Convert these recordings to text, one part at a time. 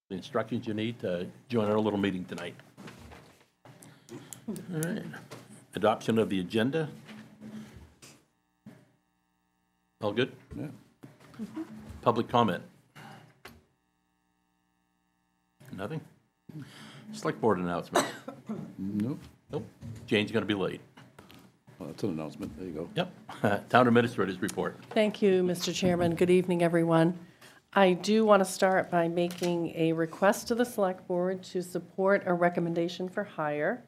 the instructions you need to join our little meeting tonight. All right. Adoption of the agenda. All good? Yeah. Public comment? Nothing? Select board announcement? Nope. Nope. Jane's going to be late. Well, that's an announcement. There you go. Yep. Town administrator's report. Thank you, Mr. Chairman. Good evening, everyone. I do want to start by making a request to the Select Board to support a recommendation for hire.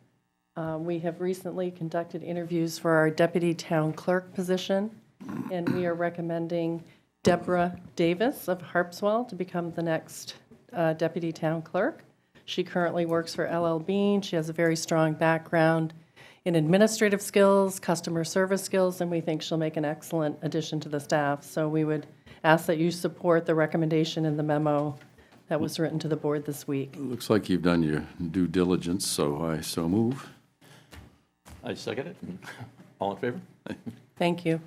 We have recently conducted interviews for our Deputy Town Clerk position, and we are recommending Deborah Davis of Harpswell to become the next Deputy Town Clerk. She currently works for LL Bean. She has a very strong background in administrative skills, customer service skills, and we think she'll make an excellent addition to the staff. So we would ask that you support the recommendation in the memo that was written to the board this week. Looks like you've done your due diligence, so I so move. I second it. All in favor? Thank you.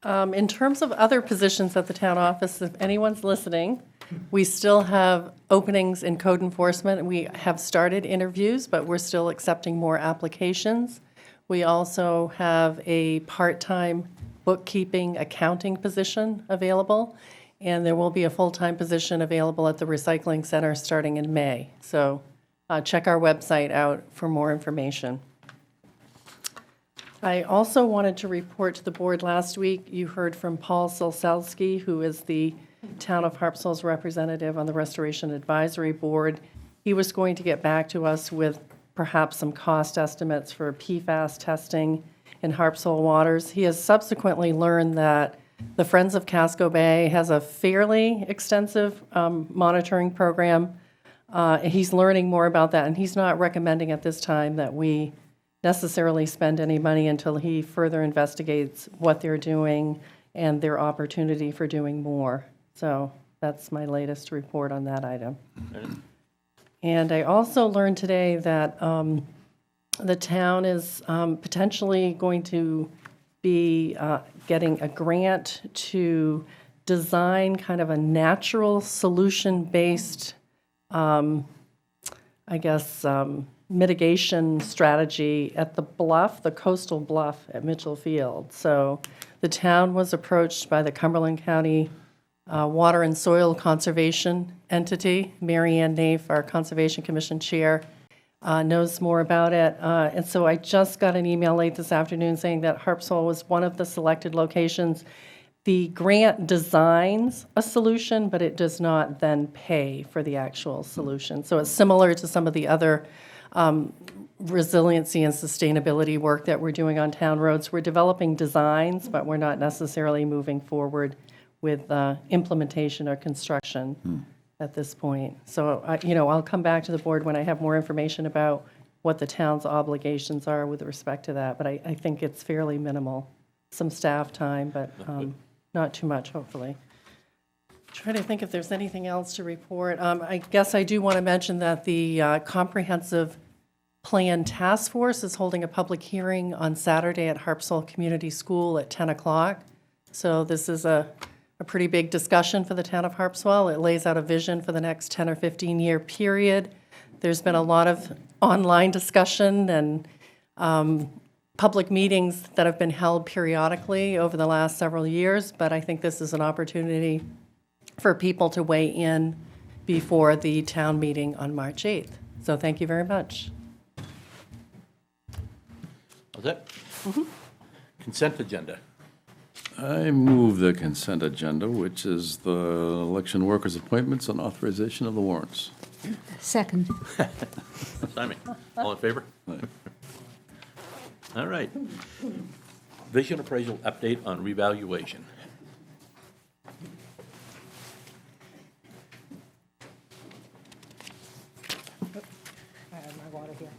In terms of other positions at the town office, if anyone's listening, we still have openings in code enforcement. We have started interviews, but we're still accepting more applications. We also have a part-time bookkeeping accounting position available, and there will be a full-time position available at the recycling center starting in May. So check our website out for more information. I also wanted to report to the board last week, you heard from Paul Solselski, who is the Town of Harpswell's representative on the Restoration Advisory Board. He was going to get back to us with perhaps some cost estimates for PFAS testing in Harpswell waters. He has subsequently learned that the Friends of Casco Bay has a fairly extensive monitoring program. He's learning more about that, and he's not recommending at this time that we necessarily spend any money until he further investigates what they're doing and their opportunity for doing more. So that's my latest report on that item. And I also learned today that the town is potentially going to be getting a grant to design kind of a natural solution-based, mitigation strategy at the bluff, the coastal bluff at Mitchell Field. So the town was approached by the Cumberland County Water and Soil Conservation Entity. Mary Ann Naif, our Conservation Commission chair, knows more about it. And so I just got an email late this afternoon saying that Harpswell was one of the selected locations. The grant designs a solution, but it does not then pay for the actual solution. So it's similar to some of the other resiliency and sustainability work that we're doing on town roads. We're developing designs, but we're not necessarily moving forward with implementation or construction at this point. So, I'll come back to the board when I have more information about what the town's obligations are with respect to that. But I think it's fairly minimal. Some staff time, but not too much, hopefully. Trying to think if there's anything else to report. I guess I do want to mention that the Comprehensive Plan Task Force is holding a public hearing on Saturday at Harpswell Community School at 10 o'clock. So this is a pretty big discussion for the town of Harpswell. It lays out a vision for the next 10 or 15-year period. There's been a lot of online discussion and public meetings that have been held periodically over the last several years, but I think this is an opportunity for people to weigh in before the town meeting on March 8th. So thank you very much. That's it? Consent agenda. I move the consent agenda, which is the election workers' appointments and authorization of the warrants. Second. Simon, all in favor? Aye. All right. Vision appraisal update on revaluation. I have my water here.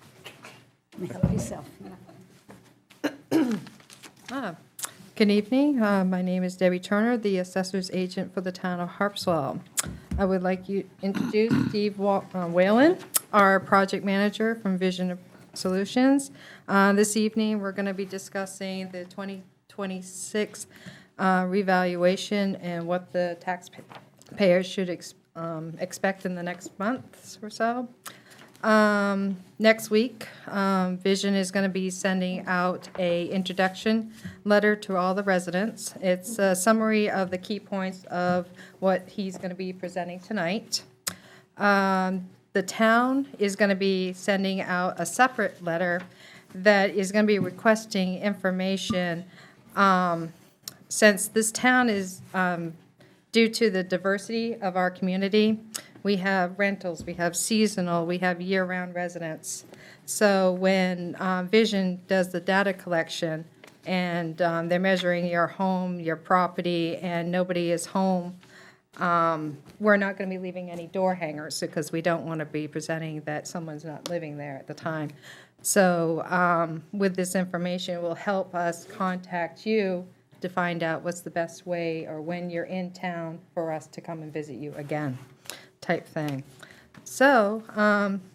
Help yourself. Good evening. My name is Debbie Turner, the assessor's agent for the town of Harpswell. I would like you to introduce Steve Whalen, our project manager from Vision Solutions. This evening, we're going to be discussing the 2026 revaluation and what the taxpayers should expect in the next month or so. Next week, Vision is going to be sending out a introduction letter to all the residents. It's a summary of the key points of what he's going to be presenting tonight. The town is going to be sending out a separate letter that is going to be requesting information. Since this town is, due to the diversity of our community, we have rentals, we have seasonal, we have year-round residents. So when Vision does the data collection and they're measuring your home, your property, and nobody is home, we're not going to be leaving any door hangers because we don't want to be presenting that someone's not living there at the time. So with this information, it will help us contact you to find out what's the best way or when you're in town for us to come and visit you again, type thing. So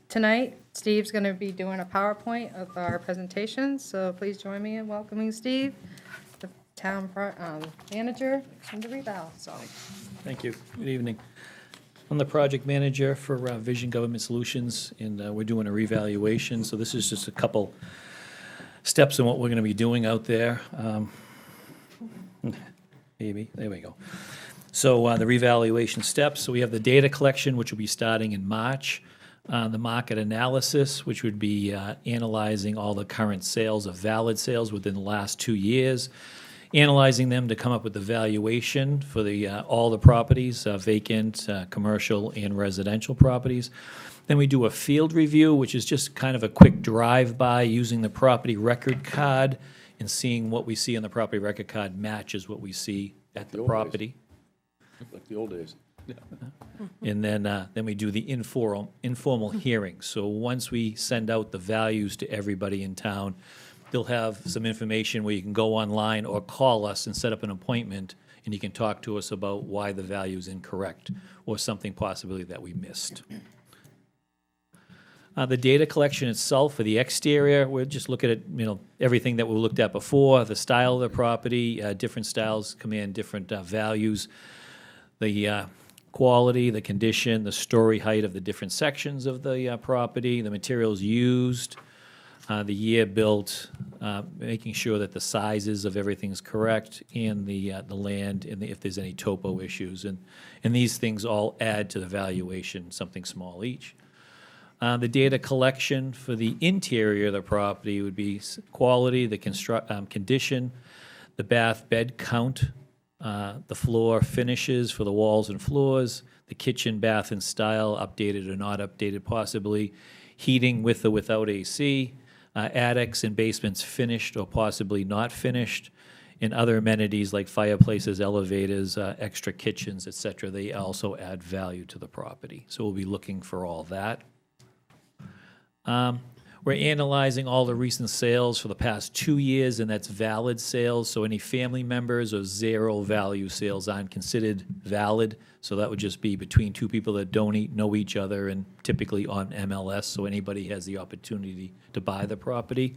tonight, Steve's going to be doing a PowerPoint of our presentation, so please join me in welcoming Steve, the town manager, and the reval. So. Thank you. Good evening. I'm the project manager for Vision Government Solutions, and we're doing a revaluation. So this is just a couple steps in what we're going to be doing out there. Maybe, there we go. So the revaluation steps, so we have the data collection, which will be starting in March. The market analysis, which would be analyzing all the current sales of valid sales within the last 2 years, analyzing them to come up with the valuation for the all the properties, vacant, commercial, and residential properties. Then we do a field review, which is just kind of a quick drive-by using the property record card and seeing what we see on the property record card matches what we see at the old days. property. Like the old days. And then we do the informal hearing. So once we send out the values to everybody in town, they'll have some information where you can go online or call us and set up an appointment, and you can talk to us about why the value is incorrect or something possibly that we missed. The data collection itself for the exterior, we're just looking at, everything that we looked at before, the style of the property, different styles command different values. The quality, the condition, the story height of the different sections of the property, the materials used, the year built, making sure that the sizes of everything's correct, and the land, and if there's any topo issues. And these things all add to the valuation, something small each. The data collection for the interior of the property would be quality, the condition, the bath bed count, the floor finishes for the walls and floors, the kitchen, bath, and style, updated or not updated possibly, heating with or without AC, attics and basements finished or possibly not finished, and other amenities like fireplaces, elevators, extra kitchens, et cetera. They also add value to the property. So we'll be looking for all that. We're analyzing all the recent sales for the past 2 years, and that's valid sales. So any family members or zero value sales aren't considered valid. So that would just be between two people that don't know each other and typically on MLS, so anybody has the opportunity to buy the property.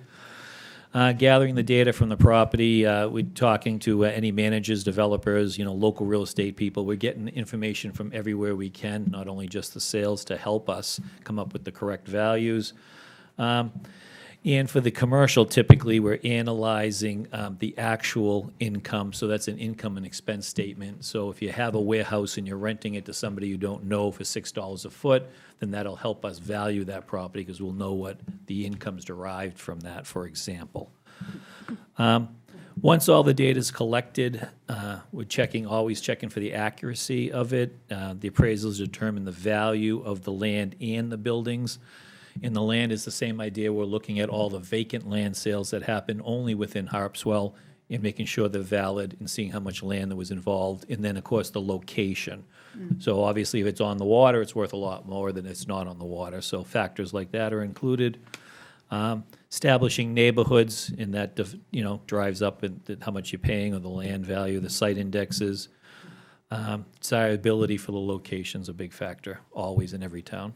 Gathering the data from the property, we're talking to any managers, developers, local real estate people. We're getting information from everywhere we can, not only just the sales, to help us come up with the correct values. And for the commercial, typically, we're analyzing the actual income. So that's an income and expense statement. So if you have a warehouse and you're renting it to somebody you don't know for $6 a foot, then that'll help us value that property because we'll know what the income's derived from that, for example. Once all the data is collected, we're always checking for the accuracy of it. The appraisals determine the value of the land and the buildings. And the land is the same idea. We're looking at all the vacant land sales that happen only within Harpswell and making sure they're valid and seeing how much land there was involved. And then, of course, the location. So obviously, if it's on the water, it's worth a lot more than it's not on the water. So factors like that are included. Establishing neighborhoods, and that drives up how much you're paying or the land value, the site indexes. Desirability for the location is a big factor, always in every town.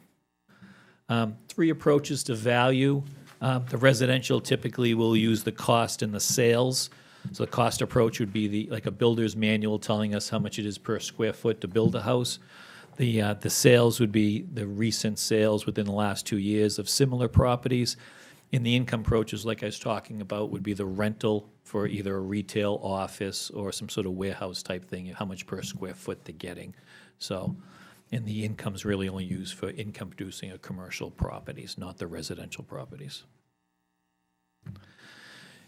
3 approaches to value. The residential typically will use the cost and the sales. So the cost approach would be like a builder's manual telling us how much it is per square foot to build a house. The sales would be the recent sales within the last 2 years of similar properties. And the income approaches, like I was talking about, would be the rental for either a retail office or some sort of warehouse type thing, how much per square foot they're getting. So, and the income's really only used for income producing or commercial properties, not the residential properties.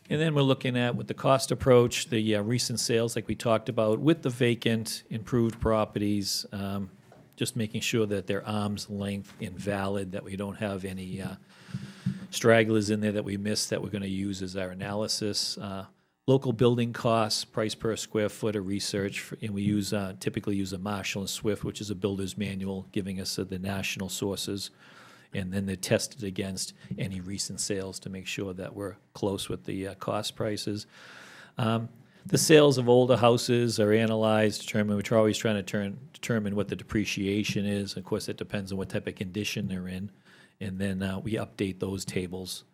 And then we're looking at, with the cost approach, the recent sales like we talked about, with the vacant, improved properties, just making sure that they're arm's length and valid, that we don't have any stragglers in there that we missed that we're going to use as our analysis. Local building costs, price per square foot of research, and we use typically use a Marshall and Swift, which is a builder's manual, giving us the national sources. And then they're tested against any recent sales to make sure that we're close with the cost prices. The sales of older houses are analyzed, determined. We're always trying to determine what the depreciation is. Of course, it depends on what type of condition they're in. And then we update those tables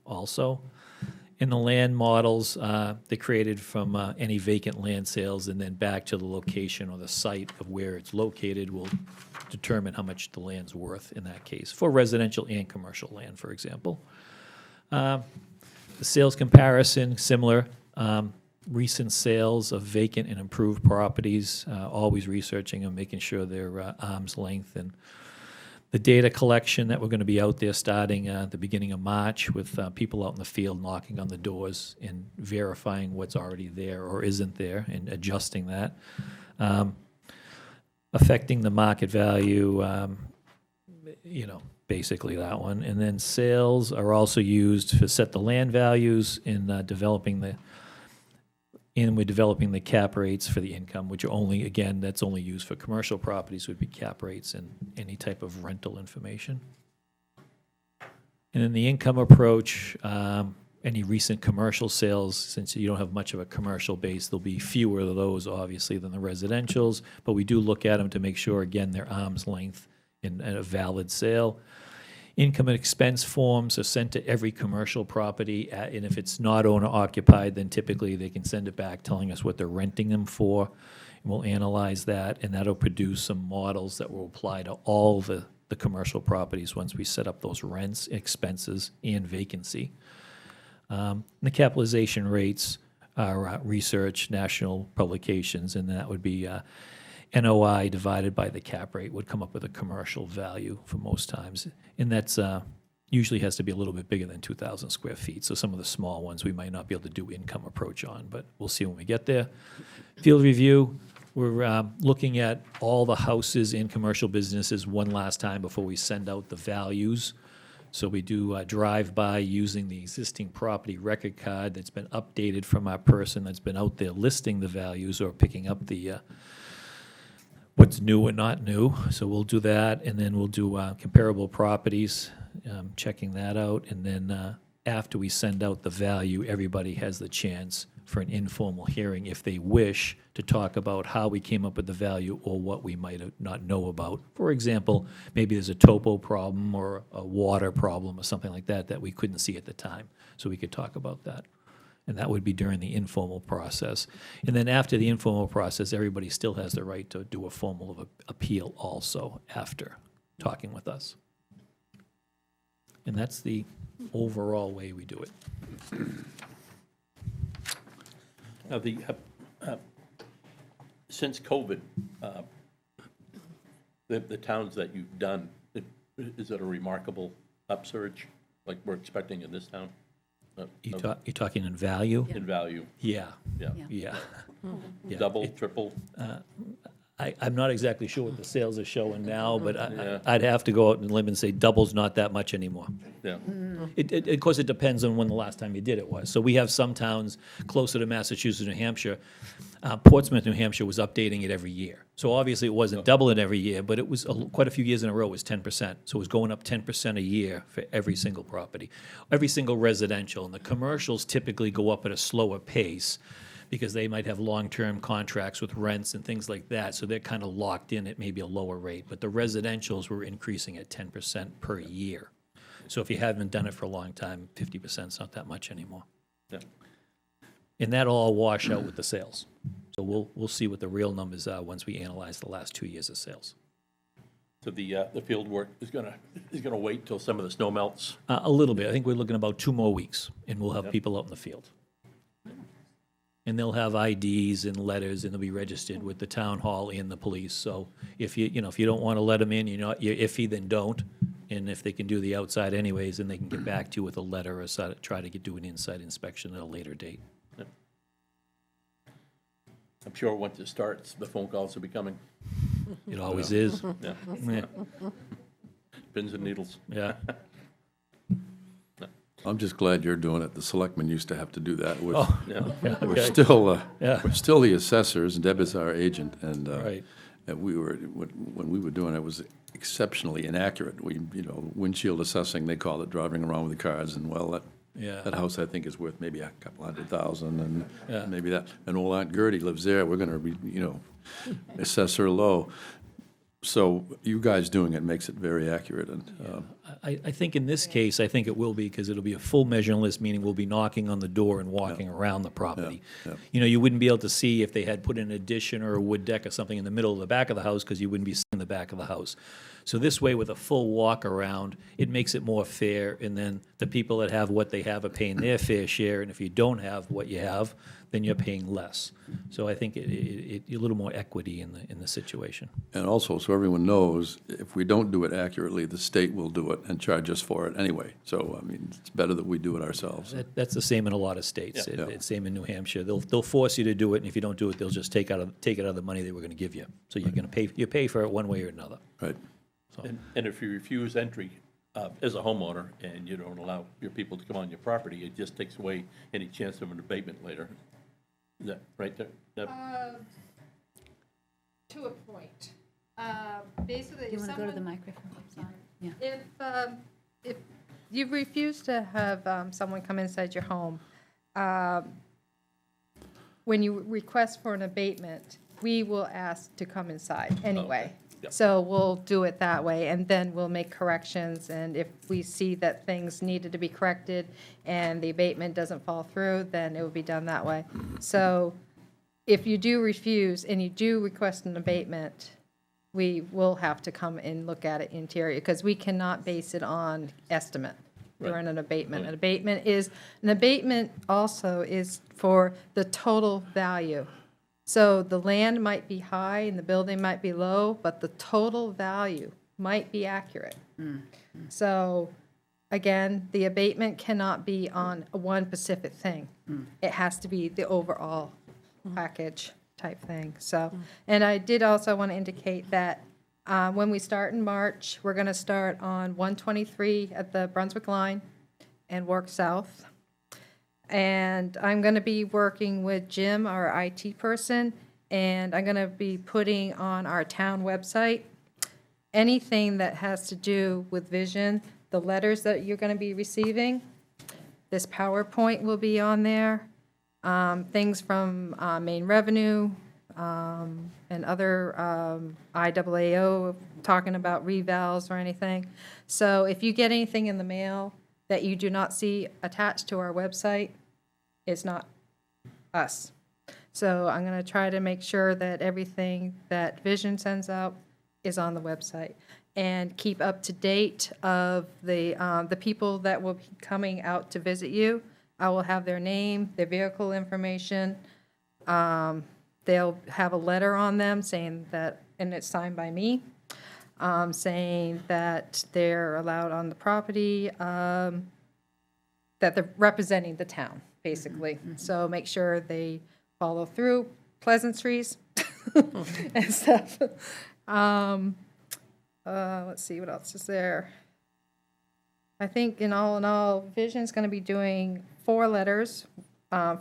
also. In the land models, they're created from any vacant land sales, and then back to the location or the site of where it's located will determine how much the land's worth in that case, for residential and commercial land, for example. The sales comparison, similar. Recent sales of vacant and improved properties, always researching and making sure they're arm's length. And the data collection that we're going to be out there starting at the beginning of March with people out in the field knocking on the doors and verifying what's already there or isn't there and adjusting that. Affecting the market value, basically that one. And then sales are also used to set the land values in developing the cap rates for the income, which are only, again, that's only used for commercial properties, would be cap rates and any type of rental information. And then the income approach, any recent commercial sales, since you don't have much of a commercial base, there'll be fewer of those, obviously, than the residentials, but we do look at them to make sure, again, they're arm's length and a valid sale. Income and expense forms are sent to every commercial property, and if it's not owner-occupied, then typically they can send it back telling us what they're renting them for, and we'll analyze that, and that'll produce some models that will apply to all the commercial properties once we set up those rents, expenses, and vacancy. The capitalization rates are research, national publications, and that would be NOI divided by the cap rate would come up with a commercial value for most times. And that's usually has to be a little bit bigger than 2,000 square feet. So some of the small ones we might not be able to do income approach on, but we'll see when we get there. Field review, we're looking at all the houses in commercial businesses one last time before we send out the values. So we do drive-by using the existing property record card that's been updated from our person that's been out there listing the values or picking up the what's new and not new. So we'll do that, and then we'll do comparable properties, checking that out. And then after we send out the value, everybody has the chance for an informal hearing if they wish to talk about how we came up with the value or what we might not know about. For example, maybe there's a topo problem or a water problem or something like that that we couldn't see at the time. So we could talk about that. And that would be during the informal process. And then after the informal process, everybody still has the right to do a formal appeal also after talking with us. And that's the overall way we do it. Now, since COVID, the towns that you've done, is it a remarkable upsurge like we're expecting in this town? You're talking in value? In value? Yeah. Yeah. Yeah. Yeah. Double, triple? I'm not exactly sure what the sales are showing now, but Yeah. I'd have to go out on a limb and say double's not that much anymore. Yeah. Of course, it depends on when the last time you did it was. So we have some towns closer to Massachusetts, New Hampshire. Portsmouth, New Hampshire was updating it every year. So obviously it wasn't doubling every year, but it was quite a few years in a row it was 10%. So it was going up 10% a year for every single property, every single residential. And the commercials typically go up at a slower pace because they might have long-term contracts with rents and things like that. So they're kind of locked in at maybe a lower rate. But the residentials were increasing at 10% per year. So if you haven't done it for a long time, 50% is not that much anymore. Yeah. And that'll all wash out with the sales. So we'll see what the real numbers are once we analyze the last 2 years of sales. So the field work is gonna wait till some of the snow melts? A little bit. I think we're looking about 2 more weeks, and we'll have people out in the field. And they'll have IDs and letters, and they'll be registered with the town hall and the police. So if if you don't want to let them in, you're iffy, then don't. And if they can do the outside anyways, then they can get back to you with a letter or try to do an inside inspection at a later date. I'm sure once it starts, the phone calls will be coming. It always is. Yeah, Yeah. pins and needles. Yeah. I'm just glad you're doing it. The selectmen used to have to do that. We're, Oh, Yeah. we're okay. still, Yeah. we're still the assessors, and Deb is our agent, and, Right. and when we were doing it, it was exceptionally inaccurate. Windshield assessing, they call it, driving around with the cars, and well, Yeah. that house, I think, is worth maybe a couple $100,000, Yeah. and maybe that, and old Aunt Gertie lives there, we're gonna, assess her low. So you guys doing it makes it very accurate, and, I think in this case, I think it will be, because it'll be a full measuring list, meaning we'll be knocking on the door and walking around the property. Yeah. You wouldn't be able to see if they had put an addition or a wood deck or something in the middle of the back of the house, because you wouldn't be seeing the back of the house. So this way, with a full walk around, it makes it more fair, and then the people that have what they have are paying their fair share, and if you don't have what you have, then you're paying less. So I think a little more equity in the situation. and also, so everyone knows, if we don't do it accurately, the state will do it and charge us for it anyway. So, I mean, it's better that we do it ourselves. That's the same in a lot of states. Yeah. It's same in New Hampshire. They'll force you to do it, and if you don't do it, they'll just take it out of the money they were going to give you. So you're going to pay for it one way or another. Right. And if you refuse entry as a homeowner and you don't allow your people to come on your property, it just takes away any chance of an abatement later. Is that right there? Deb? To a point. Basically, Do you want to go to the microphone? Yeah. If you refuse to have someone come inside your home, when you request for an abatement, we will ask to come inside anyway. Yep. So we'll do it that way, and then we'll make corrections, and if we see that things needed to be corrected and the abatement doesn't fall through, then it will be done that way. So if you do refuse and you do request an abatement, we will have to come and look at it interior, because we cannot base it on estimate during an abatement. Right. An abatement also is for the total value. So the land might be high and the building might be low, but the total value might be accurate. So, again, the abatement cannot be on one specific thing. It has to be the overall package type thing. So, and I did also want to indicate that when we start in March, we're going to start on 123 at the Brunswick line and work south. And I'm going to be working with Jim, our IT person, and I'm going to be putting on our town website anything that has to do with vision, the letters that you're going to be receiving. This PowerPoint will be on there, things from main revenue and other IAAO talking about revals or anything. So if you get anything in the mail that you do not see attached to our website, it's not us. So I'm going to try to make sure that everything that Vision sends out is on the website, and keep up to date of the people that will be coming out to visit you. I will have their name, their vehicle information. They'll have a letter on them saying that, and it's signed by me, saying that they're allowed on the property, that they're representing the town, basically. So make sure they follow through pleasantries and stuff. Let's see, what else is there? I think in all, Vision's going to be doing 4 letters.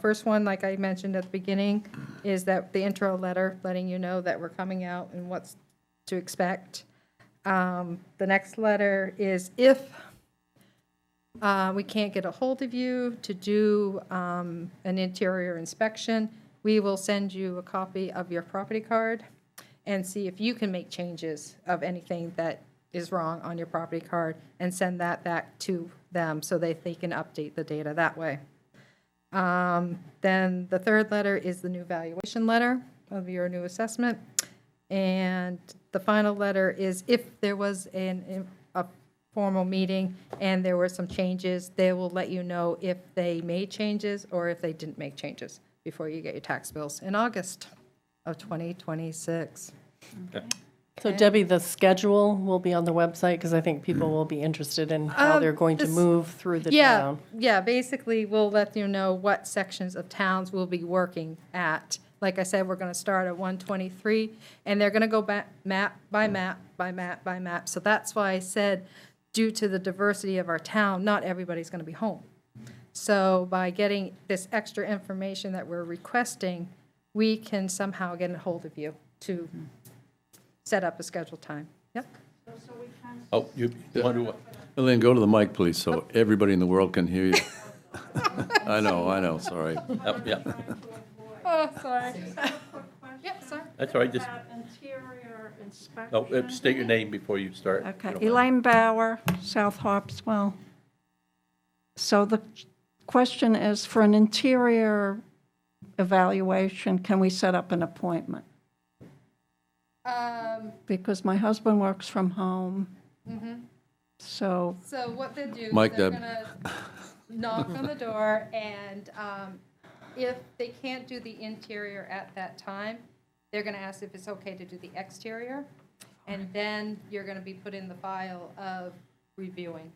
First one, like I mentioned at the beginning, is that the intro letter, letting you know that we're coming out and what's to expect. The next letter is if we can't get a hold of you to do an interior inspection, we will send you a copy of your property card and see if you can make changes of anything that is wrong on your property card, and send that back to them so they can update the data that way. Then the third letter is the new valuation letter of your new assessment. And the final letter is if there was a formal meeting and there were some changes, they will let you know if they made changes or if they didn't make changes before you get your tax bills in August of 2026. So Debbie, the schedule will be on the website, because I think people will be interested in how they're going to this- move through the Yeah, town. yeah, basically, we'll let you know what sections of towns we'll be working at. Like I said, we're gonna start at 123, and they're gonna go back map by map, by map, by map. So that's why I said, due to the diversity of our town, not everybody's gonna be home. So by getting this extra information that we're requesting, we can somehow get a hold of you to set up a scheduled time. Yep. Oh, you want to, Elaine, go to the mic, please, so everybody in the world can hear you. I know, sorry. yeah, Oh, sorry. Yep, sorry. that's all right, just, Interior oh, inspection. state your name before you start. if Okay, you don't mind. Elaine Bauer, South Harpswell. So the question is, for an interior evaluation, can we set up an appointment? Because my husband works from home. So, So what they do, Mike, they're Deb. gonna knock on the door, and if they can't do the interior at that time, they're gonna ask if it's okay to do the exterior, and then you're gonna be put in the file of reviewing,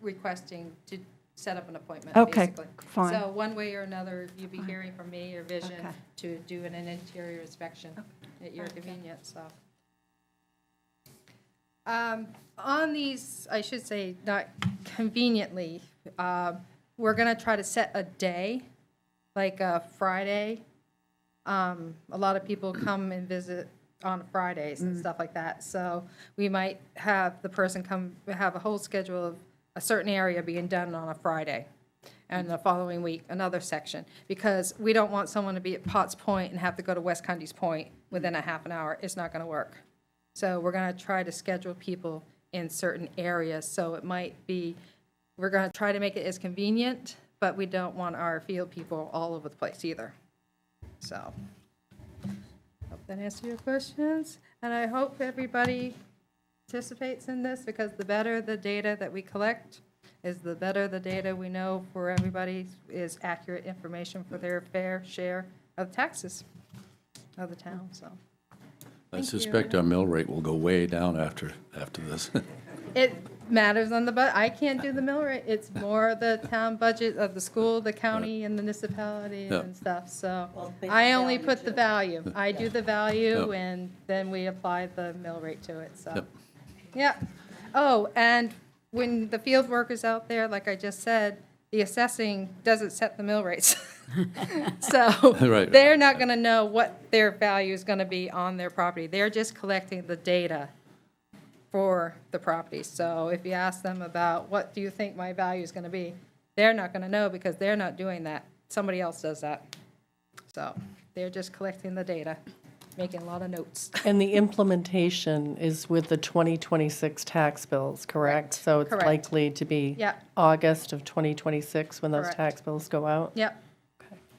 requesting to set up an appointment, Okay, basically. fine. So one way or another, you'll be hearing from me or Vision Okay. to do an interior inspection at your convenience, so. On these, I should say, not conveniently, we're gonna try to set a day, like a Friday. A lot of people come and visit on Fridays and stuff like that, so we might have the person come, have a whole schedule of a certain area being done on a Friday, and the following week, another section, because we don't want someone to be at Potts Point and have to go to West Cundy's Point within a half an hour. It's not gonna work. So we're gonna try to schedule people in certain areas, so it might be, we're gonna try to make it as convenient, but we don't want our field people all over the place either. So, hope that answers your questions, and I hope everybody participates in this, because the better the data that we collect is the better the data we know for everybody is accurate information for their fair share of taxes of the town, so. I Thank you. suspect our mill rate will go way down after this. It matters on the I can't do the mill rate. It's more the town budget of the school, the county, and the municipality Yeah. and stuff, so. I only put the value. I do the value, Yep. and then we apply the mill rate to it, so. Yep. Yeah. Oh, and when the field workers out there, like I just said, the assessing doesn't set the mill rates. So Right. they're not gonna know what their value is gonna be on their property. They're just collecting the data for the property. So if you ask them about, what do you think my value is gonna be? They're not gonna know, because they're not doing that. Somebody else does that. So they're just collecting the data, making a lot of notes. And the implementation is with the 2026 tax bills, correct? So it's Correct. likely to be Yeah. August of 2026 when those Correct. tax bills go out? Yep.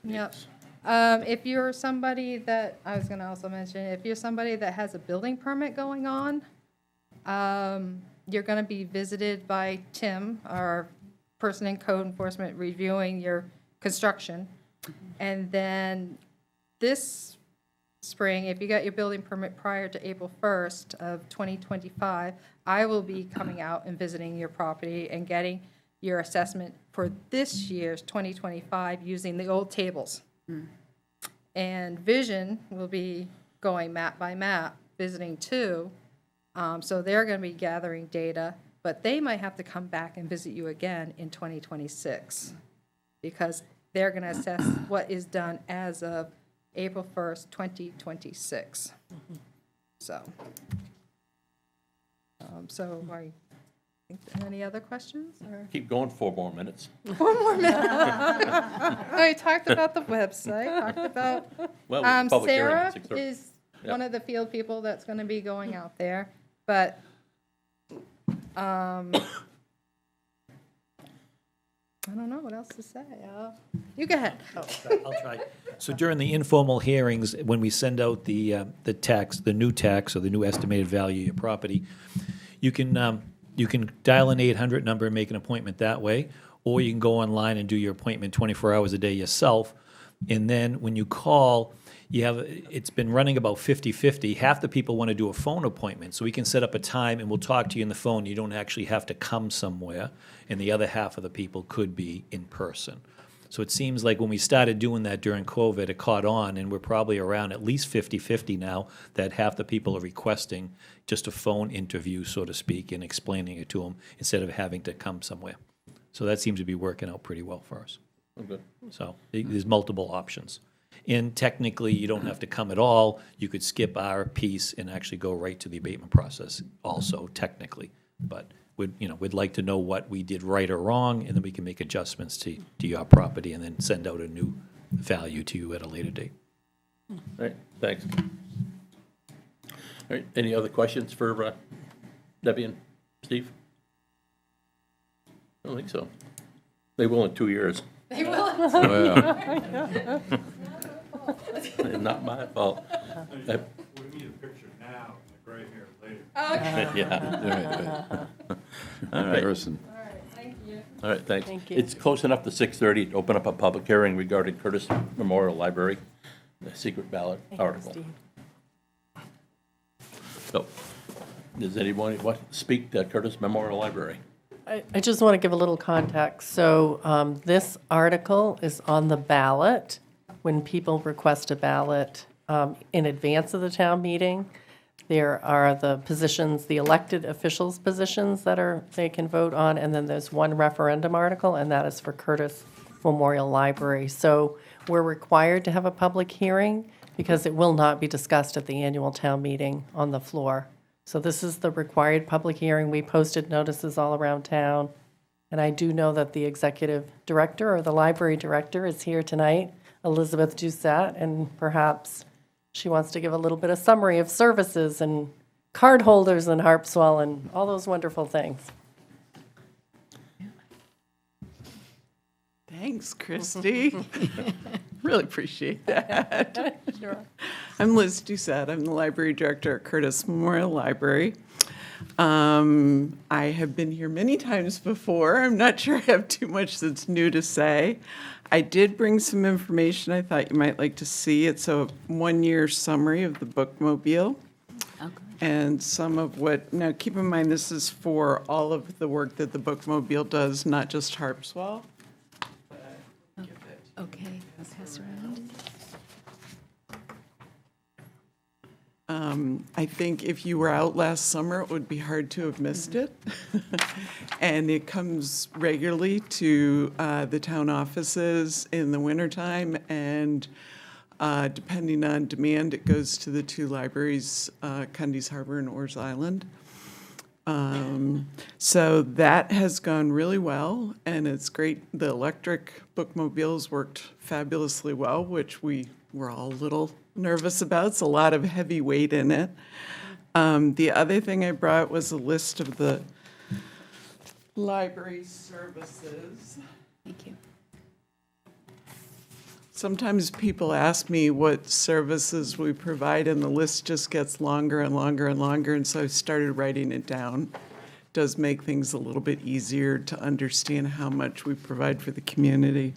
Yep. If you're somebody that, I was gonna also mention, if you're somebody that has a building permit going on, you're gonna be visited by Tim, our person in code enforcement, reviewing your construction. And then this spring, if you got your building permit prior to April 1st of 2025, I will be coming out and visiting your property and getting your assessment for this year's 2025 using the old tables. And Vision will be going map by map, visiting too. So they're going to be gathering data, but they might have to come back and visit you again in 2026, because they're going to assess what is done as of April 1st, 2026. So, I think, any other questions? Or? Keep going 4 more minutes. I talked about the website, talked about, Well, it's a public hearing Sarah at 6:30. is one of the field people that's gonna be going out there, but, I don't know what else to say. You go ahead. I'll try. So during the informal hearings, when we send out the tax, the new tax or the new estimated value of your property, you can dial an 800 number and make an appointment that way, or you can go online and do your appointment 24 hours a day yourself. And then when you call, it's been running about 50-50. Half the people want to do a phone appointment, so we can set up a time and we'll talk to you on the phone. You don't actually have to come somewhere, and the other half of the people could be in person. So it seems like when we started doing that during COVID, it caught on, and we're probably around at least 50-50 now, that half the people are requesting just a phone interview, so to speak, and explaining it to them instead of having to come somewhere. So that seems to be working out pretty well for us. Okay. So there's multiple options. And technically, you don't have to come at all. You could skip our piece and actually go right to the abatement process also, technically. But we'd like to know what we did right or wrong, and then we can make adjustments to your property and then send out a new value to you at a later date. All right, thanks. All right, any other questions for Debbie and Steve? I don't think so. They will in 2 years. Well, Not my fault. We need a picture now, the gray hair later. Yeah. All right, comparison. all right, thanks. Thank you. It's close enough to 6:30 to open up a public hearing regarding Curtis Memorial Library, the secret ballot article. So, does anyone want to speak to Curtis Memorial Library? I just want to give a little context. So this article is on the ballot when people request a ballot in advance of the town meeting. There are the positions, the elected officials' positions that they can vote on, and then there's one referendum article, and that is for Curtis Memorial Library. So we're required to have a public hearing because it will not be discussed at the annual town meeting on the floor. So this is the required public hearing. We posted notices all around town. And I do know that the executive director or the library director is here tonight, Elizabeth Doucette, and perhaps she wants to give a little bit of summary of services and card holders in Harpswell and all those wonderful things. Thanks, Christy. Really appreciate that. I'm Liz Doucette. I'm the library director at Curtis Memorial Library. I have been here many times before. I'm not sure I have too much that's new to say. I did bring some information I thought you might like to see. It's a one-year summary of the bookmobile. And some of what, now keep in mind, this is for all of the work that the bookmobile does, not just Harpswell. Okay, I'll pass around. I think if you were out last summer, it would be hard to have missed it. And it comes regularly to the town offices in the wintertime, and depending on demand, it goes to the two libraries, Cundy's Harbor and Orr's Island. So that has gone really well, and it's great. The electric bookmobiles worked fabulously well, which we were all a little nervous about. It's a lot of heavy weight in it. The other thing I brought was a list of the library services. Thank you. Sometimes people ask me what services we provide, and the list just gets longer and longer and longer, and so I started writing it down. It does make things a little bit easier to understand how much we provide for the community.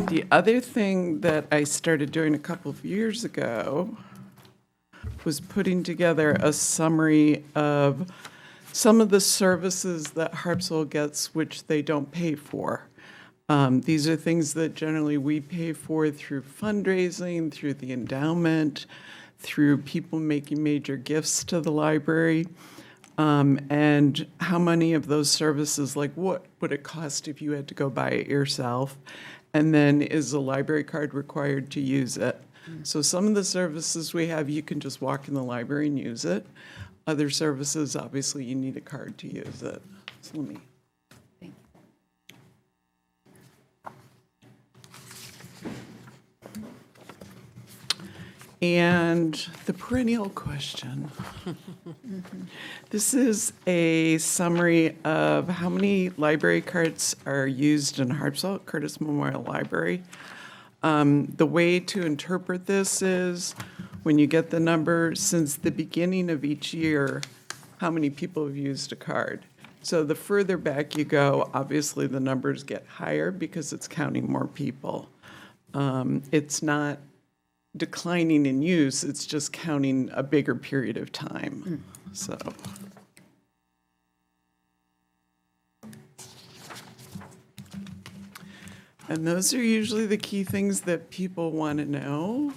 The other thing that I started doing a couple of years ago was putting together a summary of some of the services that Harpswell gets which they don't pay for. These are things that generally we pay for through fundraising, through the endowment, through people making major gifts to the library, and how many of those services, like what would it cost if you had to go buy it yourself? And then is a library card required to use it? So some of the services we have, you can just walk in the library and use it. Other services, obviously, you need a card to use it. So let me. And the perennial question. This is a summary of how many library cards are used in Harpswell, Curtis Memorial Library. The way to interpret this is when you get the number since the beginning of each year, how many people have used a card. So the further back you go, obviously the numbers get higher because it's counting more people. It's not declining in use, it's just counting a bigger period of time. So. And those are usually the key things that people want to know.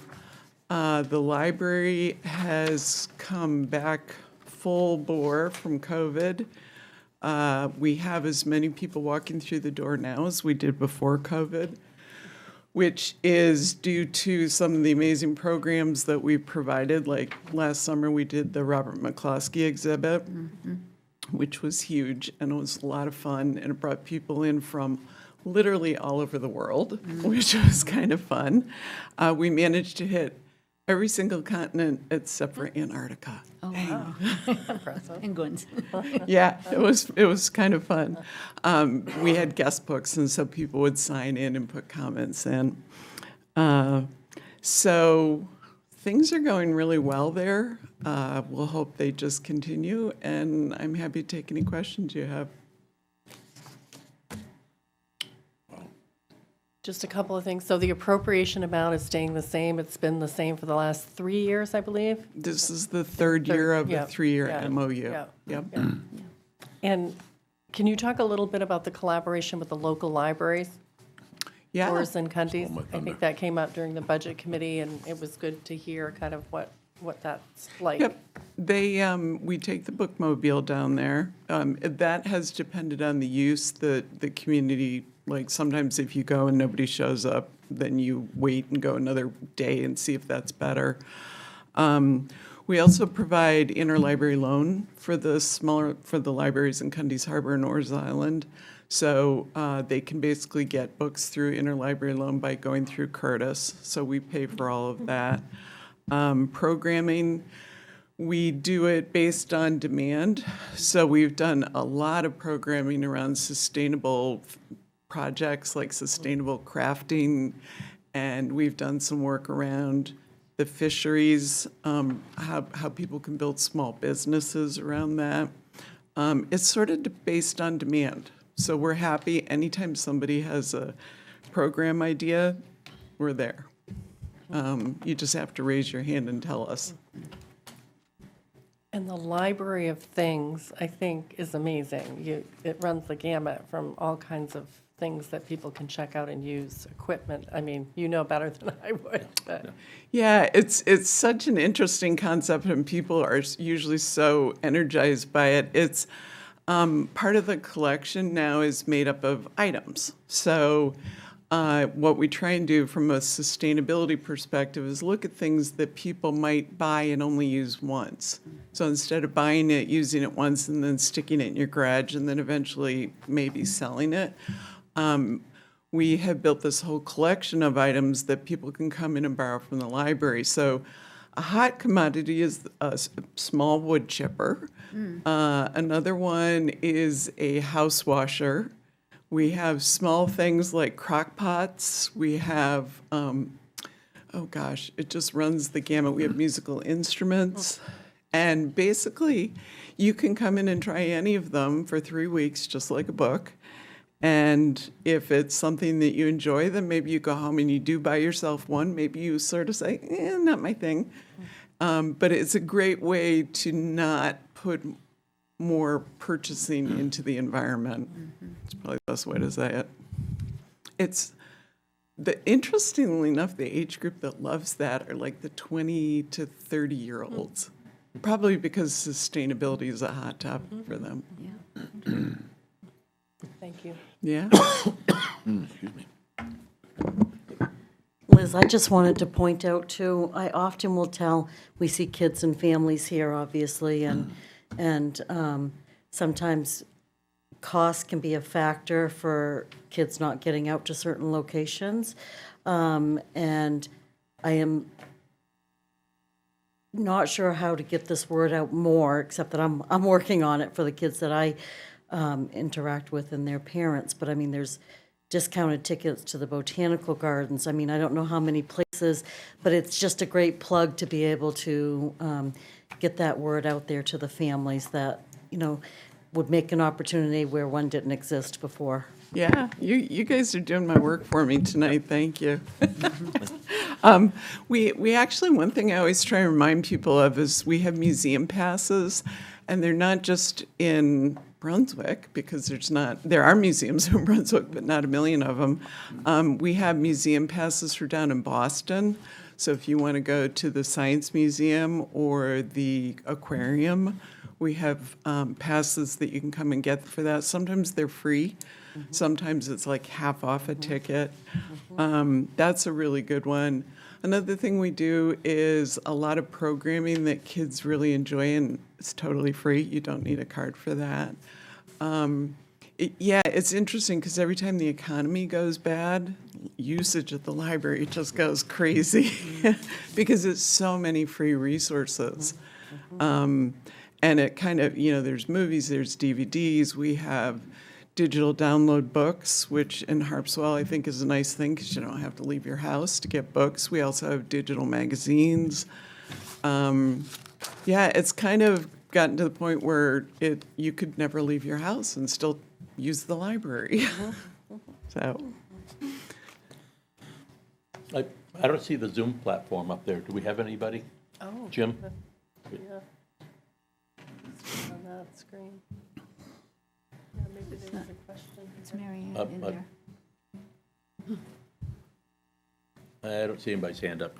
The library has come back full bore from COVID. We have as many people walking through the door now as we did before COVID, which is due to some of the amazing programs that we provided. Like last summer, we did the Robert McCloskey exhibit, which was huge, and it was a lot of fun, and it brought people in from literally all over the world, which was kind of fun. We managed to hit every single continent except for Antarctica. Oh, wow. Penguins. Yeah, it was kind of fun. We had guest books, and so people would sign in and put comments in. So things are going really well there. We'll hope they just continue, and I'm happy to take any questions you have. Just a couple of things. So the appropriation amount is staying the same. It's been the same for the last 3 years, I believe. This is the third year of yeah, a three-year yeah, MOU. yeah, Yep. yeah. And can you talk a little bit about the collaboration with the local libraries? Yeah. Forest and Cundy's? my I thunder. think that came up during the budget committee, and it was good to hear kind of what that's like. Yep. They, we take the bookmobile down there. That has depended on the use, the community, like sometimes if you go and nobody shows up, then you wait and go another day and see if that's better. We also provide interlibrary loan for the libraries in Cundy's Harbor and Orr's Island. So they can basically get books through interlibrary loan by going through Curtis. So we pay for all of that. Programming, we do it based on demand. So we've done a lot of programming around sustainable projects like sustainable crafting, and we've done some work around the fisheries, how people can build small businesses around that. It's sort of based on demand. So we're happy anytime somebody has a program idea, we're there. You just have to raise your hand and tell us. And the Library of Things, I think, is amazing. It runs the gamut from all kinds of things that people can check out and use, equipment. I mean, you know better than I would. But. Yeah, it's such an interesting concept, and people are usually so energized by it. It's part of the collection now is made up of items. So what we try and do from a sustainability perspective is look at things that people might buy and only use once. So instead of buying it, using it once, and then sticking it in your garage, and then eventually maybe selling it, we have built this whole collection of items that people can come in and borrow from the library. So a hot commodity is a small wood chipper. Another one is a house washer. We have small things like crock pots. We have, oh gosh, it just runs the gamut. We have musical instruments. And basically, you can come in and try any of them for 3 weeks, just like a book. And if it's something that you enjoy, then maybe you go home and you do buy yourself one. Maybe you sort of say, not my thing. But it's a great way to not put more purchasing into the environment. It's probably the best way to say it. It's interestingly enough, the age group that loves that are like the 20 to 30-year-olds, probably because sustainability is a hot topic for them. Thank you. Yeah. Liz, I just wanted to point out too, I often will tell, we see kids and families here, obviously, and sometimes cost can be a factor for kids not getting out to certain locations. And I am not sure how to get this word out more, except that I'm working on it for the kids that I interact with and their parents. But I mean, there's discounted tickets to the botanical gardens. I mean, I don't know how many places, but it's just a great plug to be able to get that word out there to the families that, you know, would make an opportunity where one didn't exist before. Yeah, you guys are doing my work for me tonight. Thank you. We actually, one thing I always try to remind people of is we have museum passes, and they're not just in Brunswick, because there are museums in Brunswick, but not a million of them. We have museum passes for down in Boston. So if you want to go to the Science Museum or the aquarium, we have passes that you can come and get for that. Sometimes they're free. Sometimes it's like half off a ticket. That's a really good one. Another thing we do is a lot of programming that kids really enjoy, and it's totally free. You don't need a card for that. It's interesting because every time the economy goes bad, usage at the library just goes crazy because it's so many free resources. And it kind of, there's movies, there's DVDs, we have digital download books, which in Harpswell I think is a nice thing because you don't have to leave your house to get books. We also have digital magazines. It's kind of gotten to the point where you could never leave your house and still use the library. So I don't see the Zoom platform up there. Do we have anybody? Oh. Jim? Yeah. On that screen. Yeah, maybe there was a question. It's Mary Ann Up, in up. there. I don't see anybody's hand up.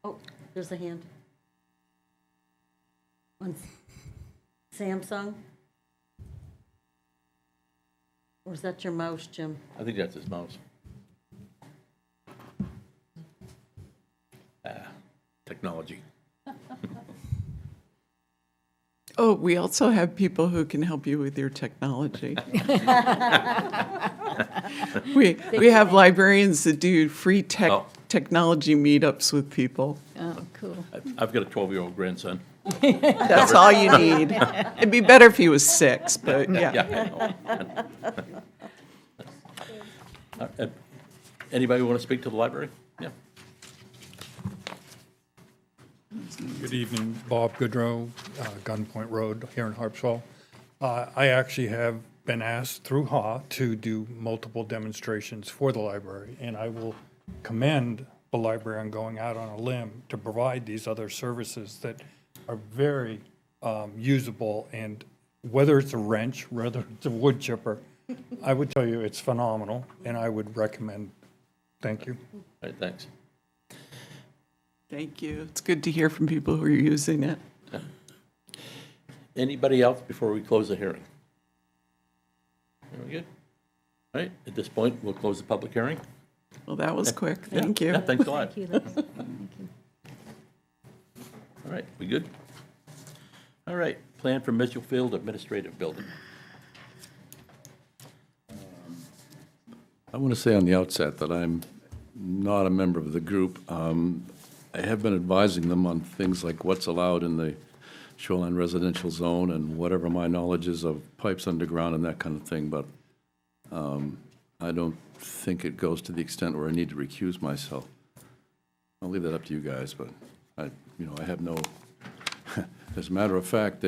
Oh, there's a hand. On Samsung? Or is that your mouse, Jim? I think that's his mouse. Technology. Oh, we also have people who can help you with your technology. We have librarians that do free technology meetups with people. Oh, cool. I've got a 12-year-old grandson. That's all you need. It'd be better if he was 6, but yeah. Anybody want to speak to the library? Yeah. Good evening, Bob Goodrow, Gunpoint Road here in Harpswell. I actually have been asked through HA to do multiple demonstrations for the library, and I will commend the library on going out on a limb to provide these other services that are very usable, and whether it's a wrench, whether it's a wood chipper, I would tell you it's phenomenal, and I would recommend. Thank you. All right, thanks. Thank you. It's good to hear from people who are using it. Anybody else before we close the hearing? Are we good? All right, at this point, we'll close the public hearing. Well, that was quick. Yeah, Thank you. Yeah, thanks a lot. Thank you, Liz. Thank you. All right, we good? All right, plan for Mitchellfield Administrative Building. I want to say on the outset that I'm not a member of the group. I have been advising them on things like what's allowed in the shoreline residential zone and whatever my knowledge is of pipes underground and that kind of thing, but I don't think it goes to the extent where I need to recuse myself. I'll leave that up to you guys, but I have no, as a matter of fact,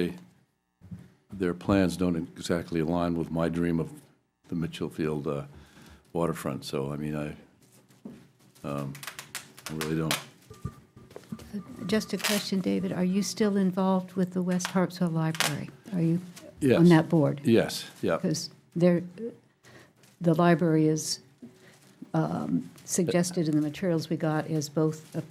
their plans don't exactly align with my dream of the Mitchellfield waterfront, so I mean, I really don't. Just a question, David. Are you still involved with the West Harpswell Library? Are you Yes. on that board? Yes, yeah. Because the library is suggested in the materials we got as both an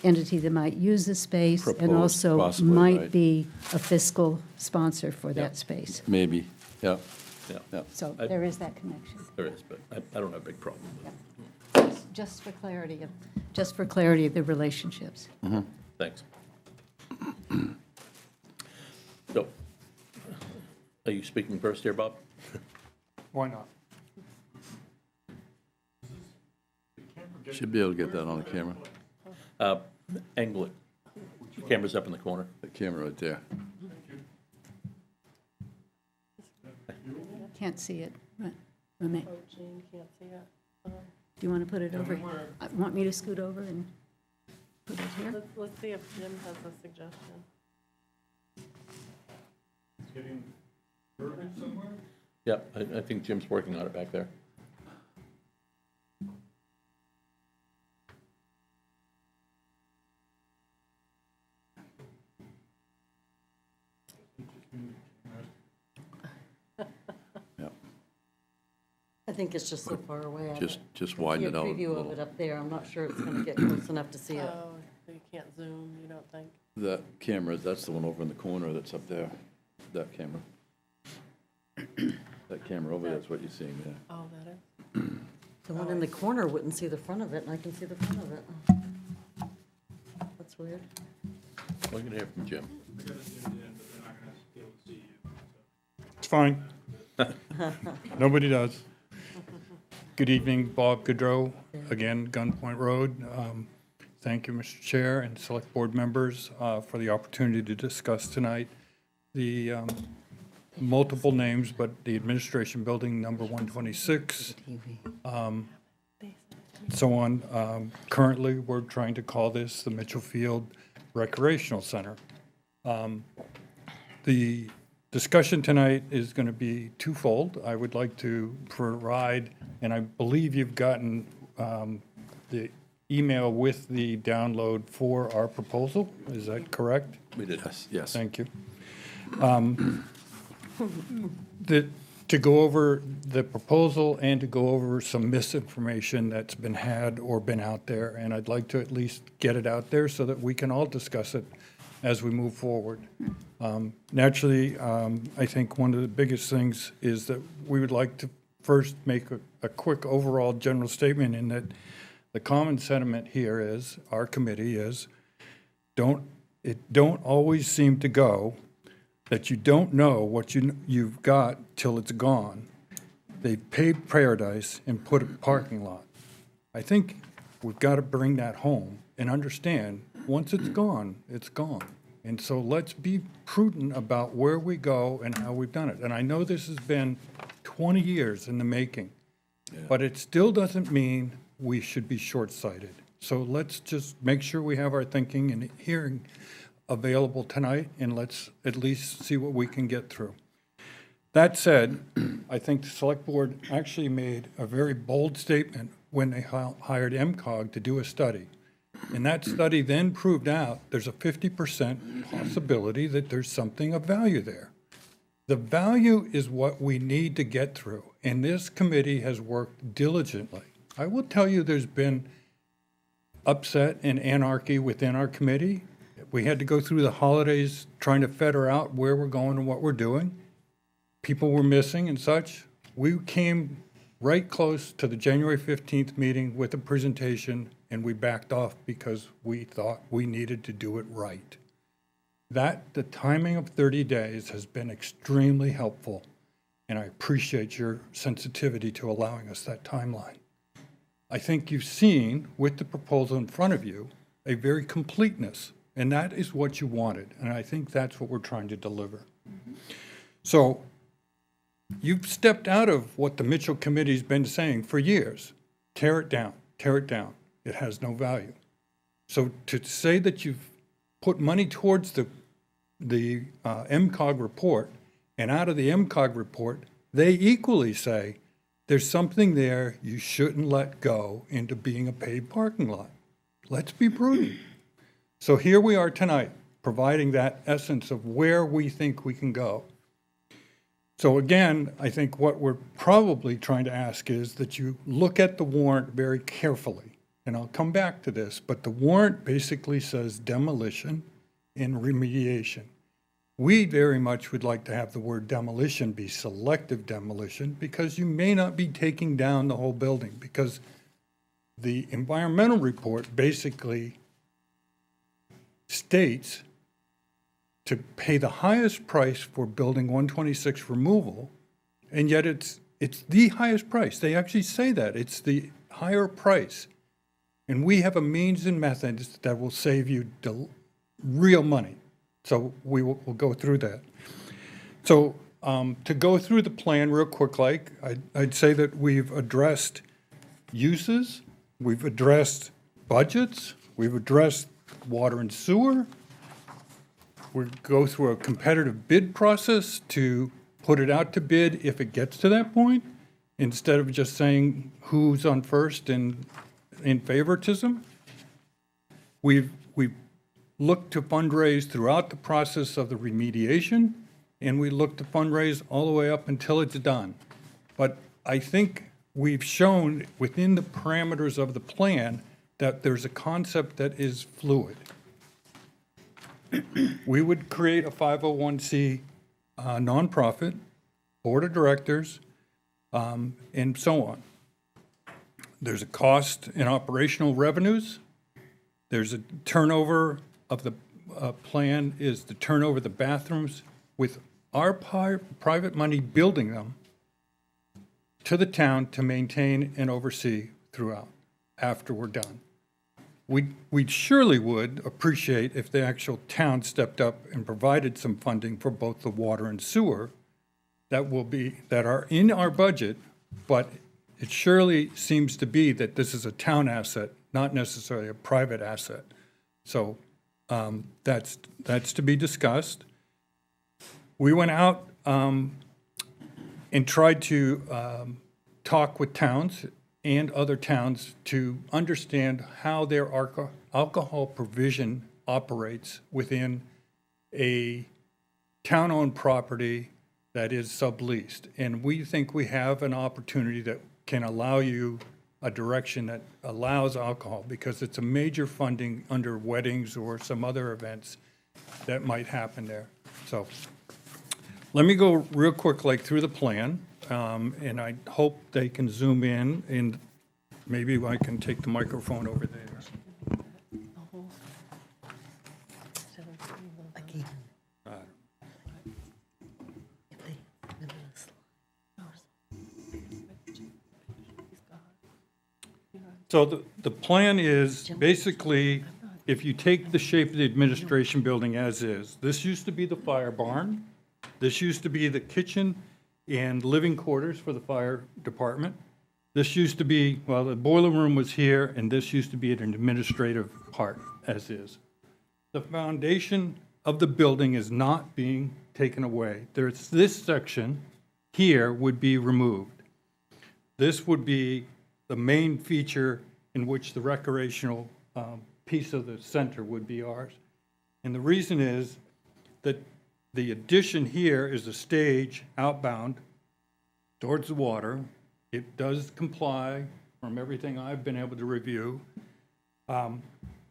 entity that might use the space and Proposed, also possibly, might right. be a fiscal sponsor for that space. Maybe, yeah. Yeah, So I- there is that connection. there is, but I don't have a big problem with it. Just for clarity of the relationships. Thanks. So, are you speaking first here, Bob? Why not? Should be able to get that on the camera. Angle it. The camera's up in the corner. The camera right there. Can't see it. Do you want to put it over? Want me to scoot over and put it here? Let's see if Jim has a suggestion. Yep, I think Jim's working on it back there. Yep. I think it's just so far away. I Just don't widen see it a out a preview of little. it up there. I'm not sure it's going to get close enough to see it. Oh, so you can't zoom, you don't think? That camera, that's the one over in the corner that's up there. That camera. That camera over there, that's what you're seeing there. Oh, that is? The one in the corner wouldn't see the front of it, and I can see the front of it. That's weird. We're going to hear from Jim. It's fine. Nobody does. Good evening, Bob Goodrow, again, Gunpoint Road. Thank you, Mr. Chair and Select Board members, for the opportunity to discuss tonight the multiple names, but the Administration Building number 126, so on. Currently, we're trying to call this the Mitchell Field Recreational Center. The discussion tonight is going to be twofold. I would like to provide, and I believe you've gotten the email with the download for our proposal. Is that correct? We did. Yes. Thank you. To go over the proposal and to go over some misinformation that's been had or been out there, and I'd like to at least get it out there so that we can all discuss it as we move forward. Naturally, I think one of the biggest things is that we would like to first make a quick overall general statement in that the common sentiment here is, our committee is, it don't always seem to go that you don't know what you've got till it's gone. They paved paradise and put a parking lot. I think we've got to bring that home and understand, once it's gone, it's gone. And so let's be prudent about where we go and how we've done it. And I know this has been 20 years in the making, but it still doesn't mean we should be short-sighted. So let's just make sure we have our thinking and hearing available tonight, and let's at least see what we can get through. That said, I think the Select Board actually made a very bold statement when they hired MCOG to do a study. And that study then proved out there's a 50% possibility that there's something of value there. The value is what we need to get through, and this committee has worked diligently. I will tell you there's been upset and anarchy within our committee. We had to go through the holidays trying to figure out where we're going and what we're doing. People were missing and such. We came right close to the January 15th meeting with a presentation, and we backed off because we thought we needed to do it right. The timing of 30 days has been extremely helpful, and I appreciate your sensitivity to allowing us that timeline. I think you've seen, with the proposal in front of you, a very completeness, and that is what you wanted, and I think that's what we're trying to deliver. So you've stepped out of what the Mitchell Committee's been saying for years. Tear it down, tear it down. It has no value. So to say that you've put money towards the MCOG report, and out of the MCOG report, they equally say there's something there you shouldn't let go into being a paid parking lot. Let's be prudent. So here we are tonight, providing that essence of where we think we can go. So again, I think what we're probably trying to ask is that you look at the warrant very carefully. And I'll come back to this, but the warrant basically says demolition and remediation. We very much would like to have the word demolition be selective demolition, because you may not be taking down the whole building, because the environmental report basically states to pay the highest price for building 126 removal, and yet it's the highest price. They actually say that. It's the higher price. And we have a means and methods that will save you real money. So we'll go through that. So to go through the plan real quick, I'd say that we've addressed uses, we've addressed budgets, we've addressed water and sewer. We go through a competitive bid process to put it out to bid if it gets to that point, instead of just saying who's on first and in favoritism. We've looked to fundraise throughout the process of the remediation, and we look to fundraise all the way up until it's done. But I think we've shown within the parameters of the plan that there's a concept that is fluid. We would create a 501c nonprofit, board of directors, and so on. There's a cost in operational revenues. There's a turnover of the plan is to turn over the bathrooms with our private money building them to the town to maintain and oversee throughout after we're done. We surely would appreciate if the actual town stepped up and provided some funding for both the water and sewer that are in our budget, but it surely seems to be that this is a town asset, not necessarily a private asset. So that's to be discussed. We went out and tried to talk with towns and other towns to understand how their alcohol provision operates within a town-owned property that is subleased. And we think we have an opportunity that can allow you a direction that allows alcohol, because it's a major funding under weddings or some other events that might happen there. So let me go real quick through the plan. And I hope they can zoom in, and maybe I can take the microphone over there. So the plan is basically, if you take the shape of the administration building as is, this used to be the fire barn, this used to be the kitchen and living quarters for the fire department. This used to be, well, the boiler room was here, and this used to be an administrative part, as is. The foundation of the building is not being taken away. There's this section here would be removed. This would be the main feature in which the recreational piece of the center would be ours. And the reason is that the addition here is a stage outbound towards the water. It does comply from everything I've been able to review.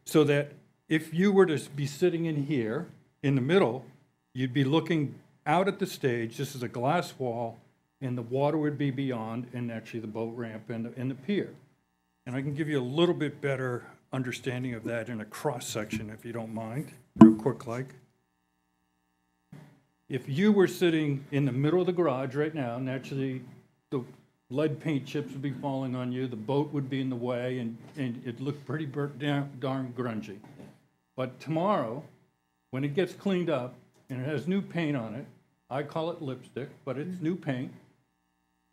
So that if you were to be sitting in here, in the middle, you'd be looking out at the stage. This is a glass wall, and the water would be beyond, and actually the boat ramp and the pier. And I can give you a little bit better understanding of that in a cross section, if you don't mind, real quick like. If you were sitting in the middle of the garage right now, naturally the lead paint chips would be falling on you, the boat would be in the way, and it'd look pretty darn grungy. But tomorrow, when it gets cleaned up and it has new paint on it, I call it lipstick, but it's new paint,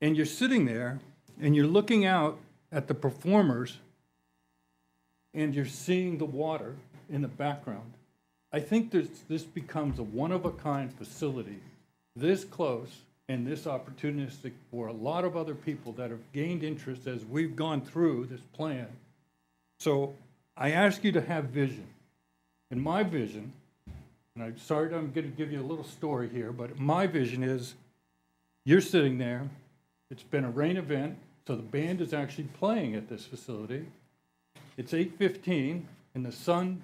and you're sitting there and you're looking out at the performers and you're seeing the water in the background, I think this becomes a one-of-a-kind facility this close and this opportunistic for a lot of other people that have gained interest as we've gone through this plan. So I ask you to have vision. And my vision, and I'm sorry I'm going to give you a little story here, but my vision is you're sitting there, it's been a rain event, so the band is actually playing at this facility. It's 8:15, and the sun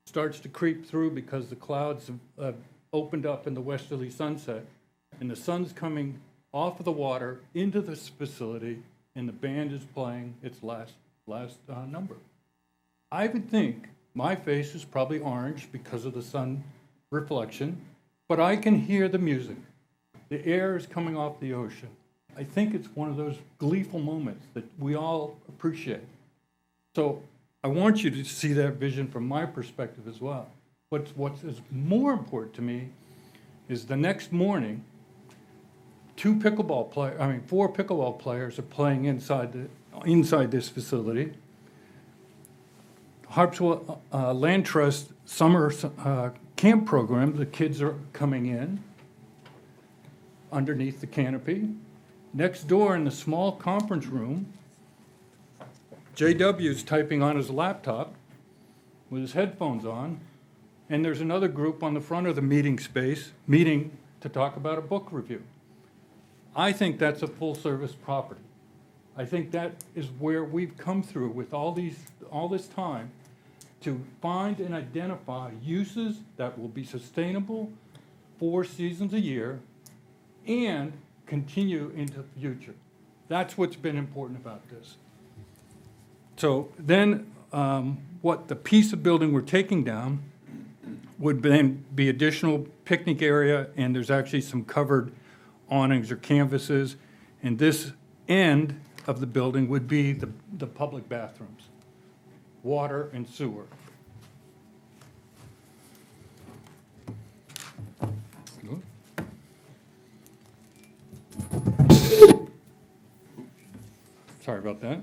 starts to creep through because the clouds have opened up in the westerly sunset, and the sun's coming off of the water into this facility, and the band is playing its last number. I would think my face is probably orange because of the sun reflection, but I can hear the music. The air is coming off the ocean. I think it's one of those gleeful moments that we all appreciate. So I want you to see that vision from my perspective as well. What is more important to me is the next morning, four pickleball players are playing inside this facility. Harpswell Land Trust summer camp program, the kids are coming in underneath the canopy. Next door in the small conference room, JW's typing on his laptop with his headphones on, and there's another group on the front of the meeting space, meeting to talk about a book review. I think that's a full-service property. I think that is where we've come through with all this time to find and identify uses that will be sustainable 4 seasons a year and continue into the future. That's what's been important about this. So then, what the piece of building we're taking down would then be additional picnic area, and there's actually some covered awnings or canvases. And this end of the building would be the public bathrooms, water and sewer. Sorry about that.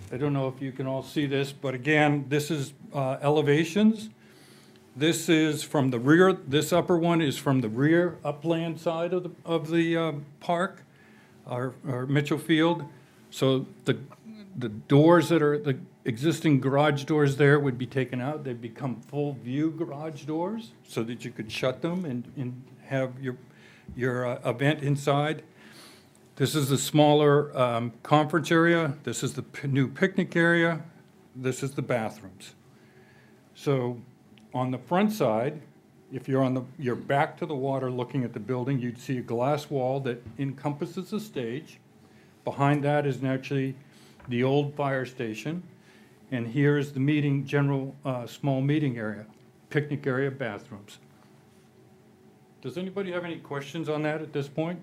I don't know if you can all see this, but again, this is elevations. This is from the rear, this upper one is from the rear upland side of the park, our Mitchell Field. So the doors that are, the existing garage doors there would be taken out. They'd become full view garage doors so that you could shut them and have your event inside. This is the smaller conference area. This is the new picnic area. This is the bathrooms. So on the front side, if you're back to the water looking at the building, you'd see a glass wall that encompasses the stage. Behind that is actually the old fire station. And here is the general small meeting area, picnic area, bathrooms. Does anybody have any questions on that at this point?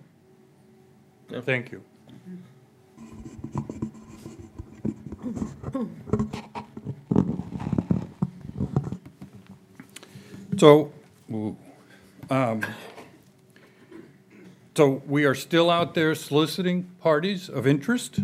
No. Thank you. So we are still out there soliciting parties of interest.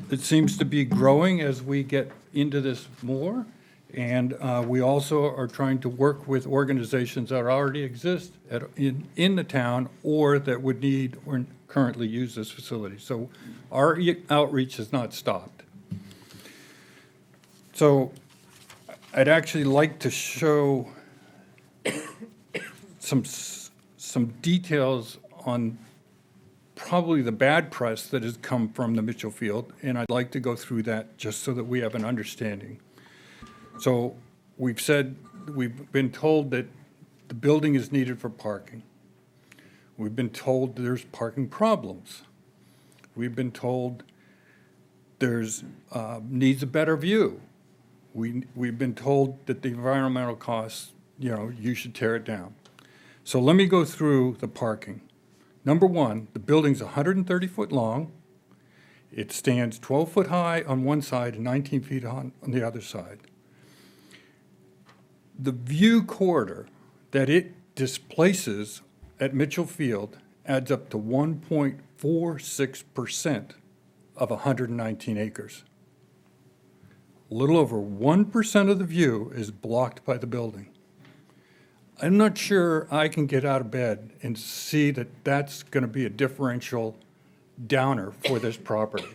It seems to be growing as we get into this more. And we also are trying to work with organizations that already exist in the town or that would need or currently use this facility. So our outreach has not stopped. So I'd actually like to show some details on probably the bad press that has come from the Mitchell Field, and I'd like to go through that just so that we have an understanding. So we've been told that the building is needed for parking. We've been told there's parking problems. We've been told there's needs a better view. We've been told that the environmental costs, you should tear it down. So let me go through the parking. Number one, the building's 130 foot long. It stands 12 foot high on one side and 19 feet on the other side. The view corridor that it displaces at Mitchell Field adds up to 1.46% of 119 acres. A little over 1% of the view is blocked by the building. I'm not sure I can get out of bed and see that that's going to be a differential downer for this property.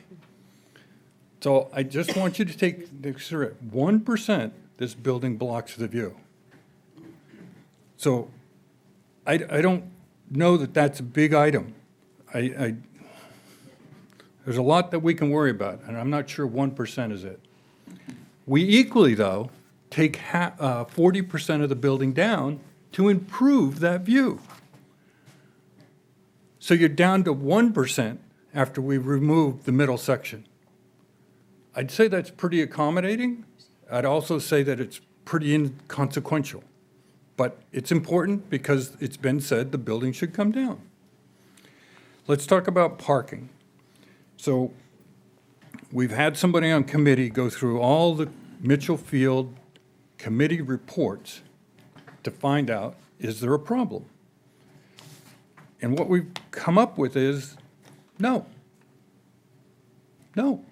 So I just want you to consider it 1%, this building blocks the view. So I don't know that that's a big item. There's a lot that we can worry about, and I'm not sure 1% is it. We equally, though, take 40% of the building down to improve that view. So you're down to 1% after we remove the middle section. I'd say that's pretty accommodating. I'd also say that it's pretty inconsequential. But it's important because it's been said the building should come down. Let's talk about parking. So we've had somebody on committee go through all the Mitchell Field committee reports to find out, is there a problem? And what we've come up with is, no. No.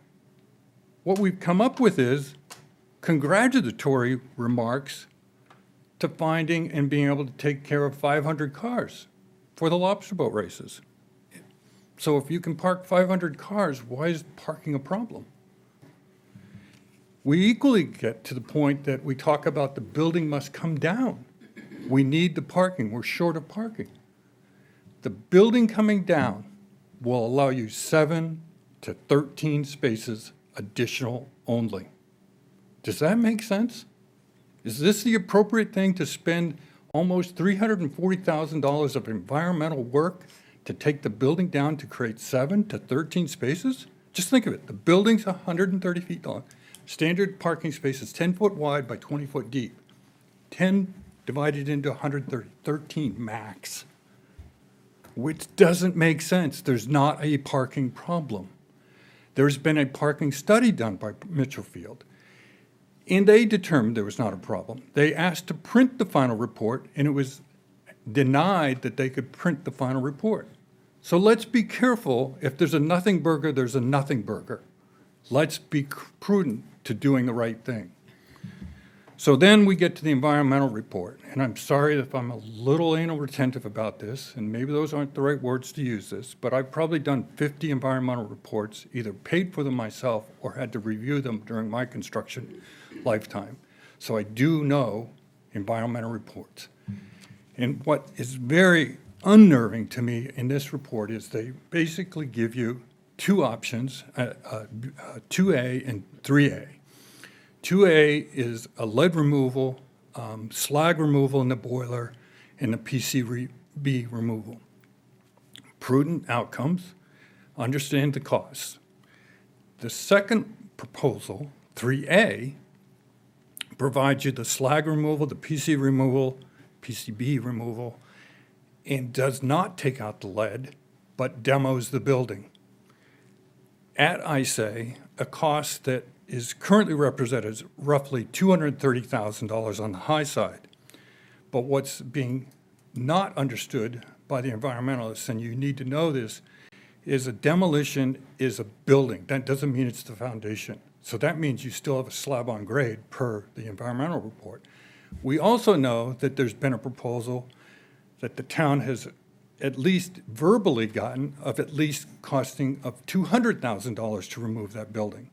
What we've come up with is congratulatory remarks to finding and being able to take care of 500 cars for the lobster boat races. So if you can park 500 cars, why is parking a problem? We equally get to the point that we talk about the building must come down. We need the parking, we're short of parking. The building coming down will allow you 7 to 13 spaces additional only. Does that make sense? Is this the appropriate thing to spend almost $340,000 of environmental work to take the building down to create 7 to 13 spaces? Just think of it. The building's 130 feet long. Standard parking space is 10 foot wide by 20 foot deep. 10 divided into 130, 13 max, which doesn't make sense. There's not a parking problem. There's been a parking study done by Mitchell Field, and they determined there was not a problem. They asked to print the final report, and it was denied that they could print the final report. So let's be careful. If there's a nothing burger, there's a nothing burger. Let's be prudent to doing the right thing. So then we get to the environmental report, and I'm sorry if I'm a little anal retentive about this, and maybe those aren't the right words to use this, but I've probably done 50 environmental reports, either paid for them myself or had to review them during my construction lifetime. So I do know environmental reports. And what is very unnerving to me in this report is they basically give you two options, 2A and 3A. 2A is a lead removal, slag removal in the boiler, and the PCB removal. Prudent outcomes, understand the costs. The second proposal, 3A, provides you the slag removal, the PCB removal, and does not take out the lead, but demos the building. At, I say, a cost that is currently represented as roughly $230,000 on the high side. But what's being not understood by the environmentalists, and you need to know this, is a demolition is a building. That doesn't mean it's the foundation. So that means you still have a slab on grade per the environmental report. We also know that there's been a proposal that the town has at least verbally gotten of at least costing of $200,000 to remove that building.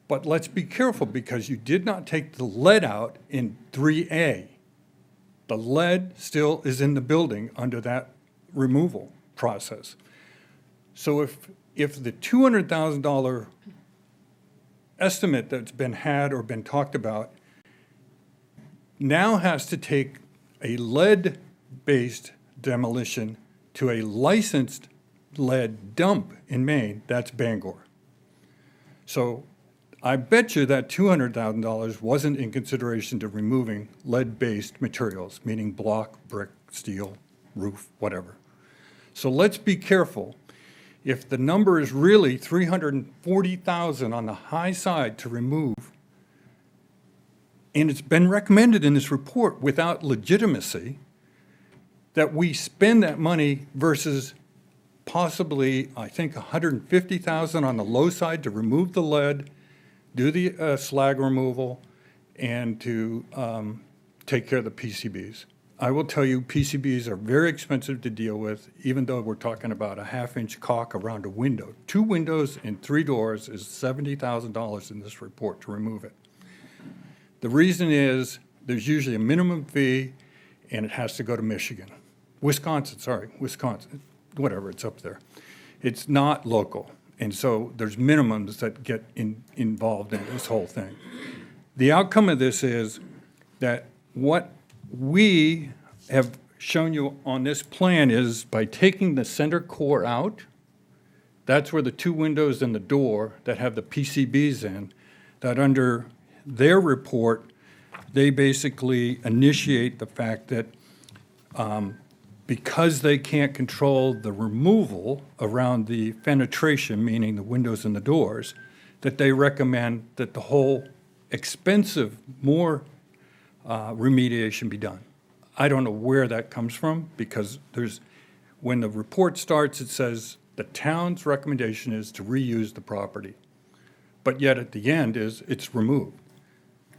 But let's be careful because you did not take the lead out in 3A. The lead still is in the building under that removal process. So if the $200,000 estimate that's been had or been talked about now has to take a lead-based demolition to a licensed lead dump in Maine, that's Bangor. So I bet you that $200,000 wasn't in consideration to removing lead-based materials, meaning block, brick, steel, roof, whatever. So let's be careful. If the number is really $340,000 on the high side to remove, and it's been recommended in this report without legitimacy, that we spend that money versus possibly, I think, $150,000 on the low side to remove the lead, do the slag removal, and to take care of the PCBs. I will tell you, PCBs are very expensive to deal with, even though we're talking about a half-inch caulk around a window. 2 windows and 3 doors is $70,000 in this report to remove it. The reason is there's usually a minimum fee, and it has to go to Michigan. Wisconsin, whatever, it's up there. It's not local. And so there's minimums that get involved in this whole thing. The outcome of this is that what we have shown you on this plan is by taking the center core out, that's where the 2 windows and the door that have the PCBs in, that under their report, they basically initiate the fact that because they can't control the removal around the fenestration, meaning the windows and the doors, that they recommend that the whole expensive, more remediation be done. I don't know where that comes from, because when the report starts, it says the town's recommendation is to reuse the property. But yet at the end it's removed.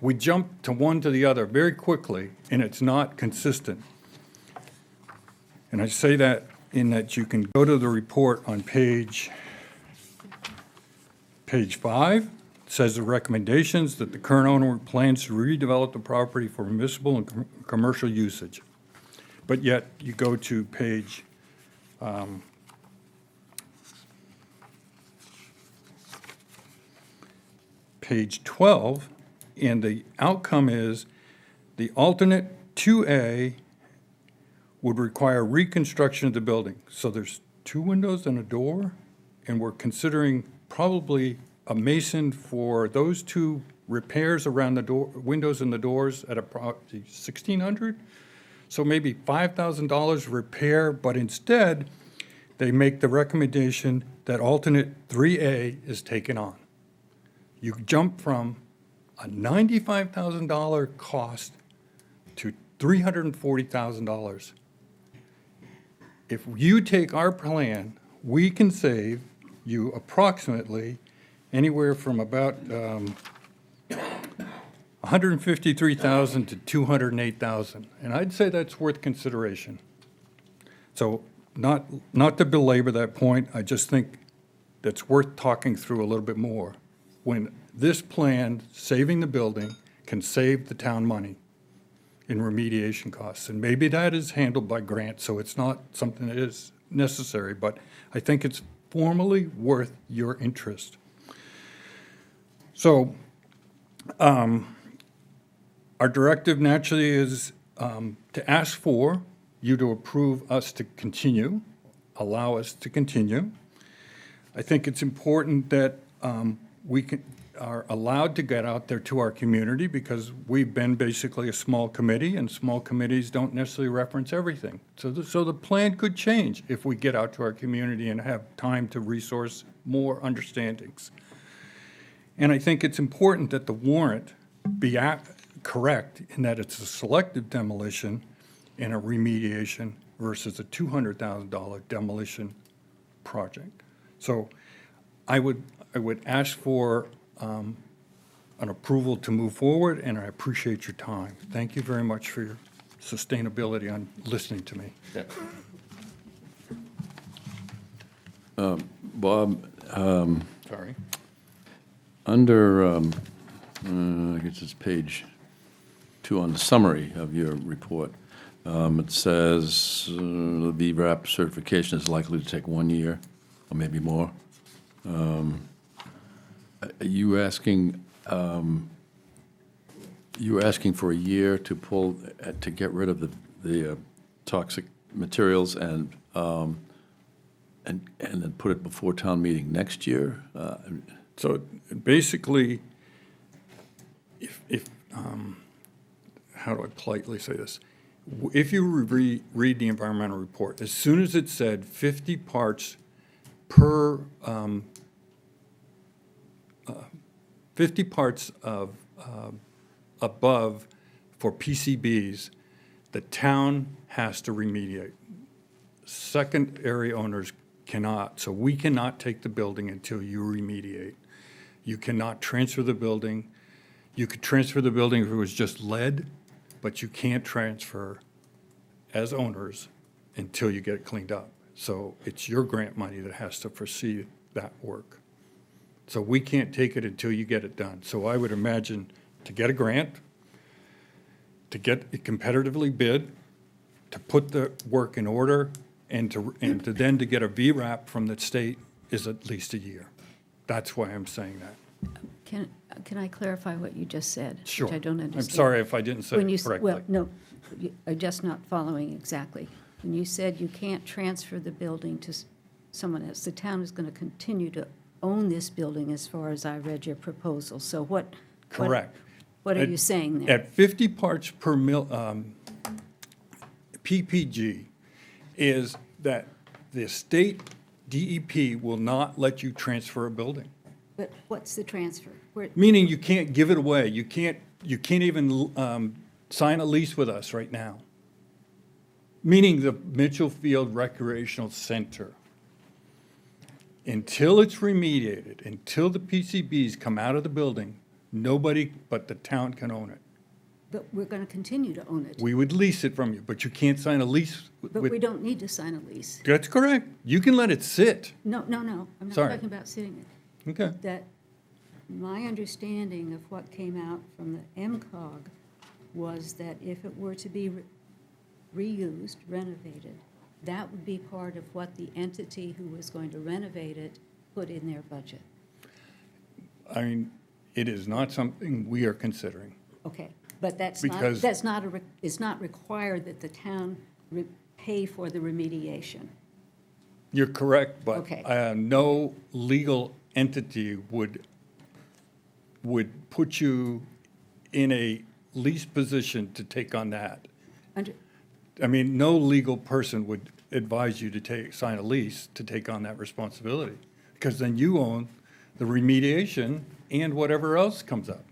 We jump to one to the other very quickly, and it's not consistent. And I say that in that you can go to the report on page 5. It says the recommendations that the current owner plans to redevelop the property for municipal and commercial usage. But yet you go to page page 12, and the outcome is the alternate 2A would require reconstruction of the building. So there's 2 windows and a door, and we're considering probably a mason for those 2 repairs around the door, windows and the doors at approximately $1,600. So maybe $5,000 repair, but instead they make the recommendation that alternate 3A is taken on. You jump from a $95,000 cost to $340,000. If you take our plan, we can save you approximately anywhere from about $153,000 to $208,000, and I'd say that's worth consideration. So not to belabor that point, I just think that's worth talking through a little bit more. When this plan, saving the building, can save the town money in remediation costs. And maybe that is handled by grant, so it's not something that is necessary, but I think it's formally worth your interest. So our directive naturally is to ask for you to approve us to continue, allow us to continue. I think it's important that we are allowed to get out there to our community, because we've been basically a small committee, and small committees don't necessarily reference everything. So the plan could change if we get out to our community and have time to resource more understandings. And I think it's important that the warrant be correct in that it's a selective demolition and a remediation versus a $200,000 demolition project. So I would ask for an approval to move forward, and I appreciate your time. Thank you very much for your sustainability on listening to me. Yeah. Bob, Sorry. under, I guess it's page 2 on the summary of your report, it says the VRAP certification is likely to take 1 year, or maybe more. Are you asking for a year to get rid of the toxic materials and then put it before town meeting next year? So basically, if how do I politely say this? If you read the environmental report, as soon as it said 50 parts per 50 parts of above for PCBs, the town has to remediate. Secondary owners cannot. So we cannot take the building until you remediate. You cannot transfer the building. You could transfer the building if it was just lead, but you can't transfer as owners until you get it cleaned up. So it's your grant money that has to foresee that work. So we can't take it until you get it done. So I would imagine to get a grant, to get it competitively bid, to put the work in order, and to then to get a VRAP from the state is at least a year. That's why I'm saying that. Can I clarify what you just said? Sure. Which I don't understand. I'm sorry if I didn't say When you it correctly. Well, no, I'm just not following exactly. When you said you can't transfer the building to someone else, the town is going to continue to own this building as far as I read your proposal. So what? Correct. What are At- you saying there? At 50 parts per mil, PPG, is that the state DEP will not let you transfer a building. But what's the transfer? Where, Meaning you can't give it away. You can't even sign a lease with us right now. Meaning the Mitchell Field Recreational Center. Until it's remediated, until the PCBs come out of the building, nobody but the town can own it. but we're going to continue to own it. We would lease it from you, but you can't sign a lease But with. we don't need to sign a lease. That's correct. You can let it sit. No, no, no, I'm not Sorry. talking about sitting it. Okay. That my understanding of what came out from the MCOG was that if it were to be reused, renovated, that would be part of what the entity who was going to renovate it put in their budget. I mean, it is not something we are considering. Okay, but that's Because- it's not required that the town pay for the remediation. You're correct, but Okay. No legal entity would put you in a lease position to take on that. Under, I mean, no legal person would advise you to sign a lease to take on that responsibility, because then you own the remediation and whatever else comes up.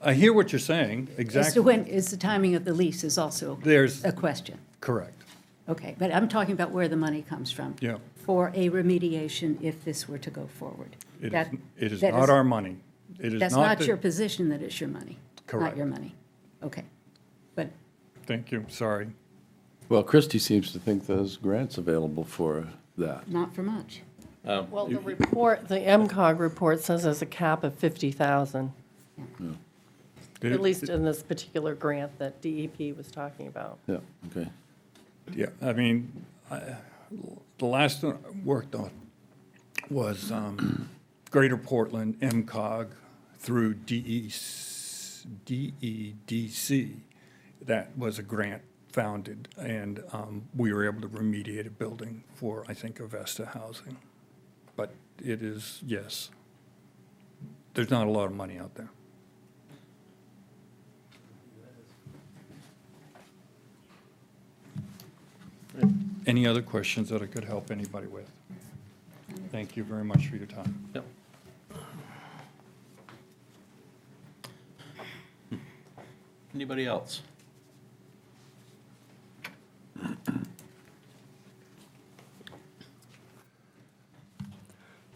I hear what you're saying, as to exactly. when is the timing of the lease is also There's- a question. Correct, Okay, but I'm talking about where the money comes from. yeah. For a remediation if this were to go forward. It That- is that not our money. It is That's not not the- your position that it's your money. Correct. Not your money. Okay. But Thank you, sorry. Well, Christie seems to think there's grants available for that. not for much. Well, the report, the MCOG report says there's a cap of 50,000, at least in this particular grant that DEP was talking about. Yeah, okay. Yeah, I mean, the last one I worked on was Greater Portland, MCOG, through DEDC. That was a grant founded, and we were able to remediate a building for, I think, Avesta Housing. But it is, yes, there's not a lot of money out there. Any other questions that I could help anybody with? Thank you very much for your time. Yep. Anybody else?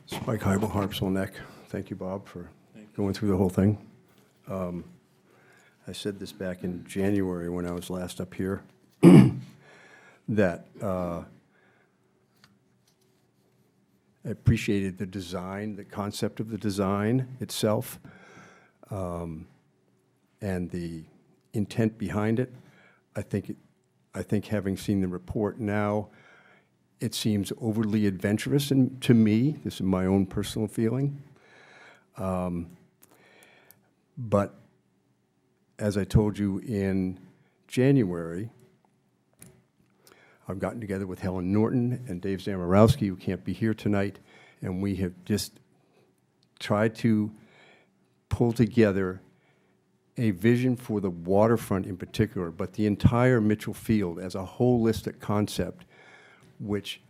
Spike Heibel, Harpswell Neck. Thank you, Bob, for going through the whole thing. I said this back in January when I was last up here, that I appreciated the design, the concept of the design itself, and the intent behind it. I think having seen the report now, it seems overly adventurous to me. This is my own personal feeling. But as I told you in January, I've gotten together with Helen Norton and Dave Zamorowski, who can't be here tonight, and we have just tried to pull together a vision for the waterfront in particular, but the entire Mitchell Field as a holistic concept, which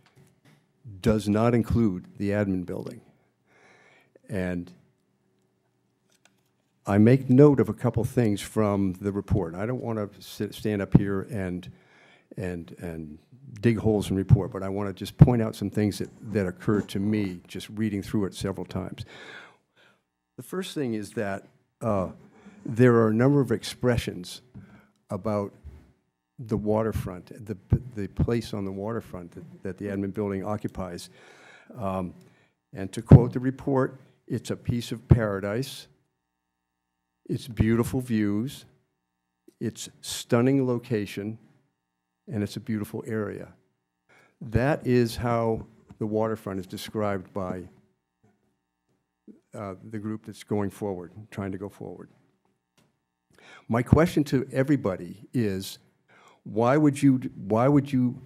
does not include the admin building. And I make note of a couple things from the report. I don't want to stand up here and dig holes in the report, but I want to just point out some things that occurred to me just reading through it several times. The first thing is that there are a number of expressions about the waterfront, the place on the waterfront that the admin building occupies. And to quote the report, it's a piece of paradise. It's beautiful views. It's stunning location. And it's a beautiful area. That is how the waterfront is described by the group that's going forward, trying to go forward. My question to everybody is, why would you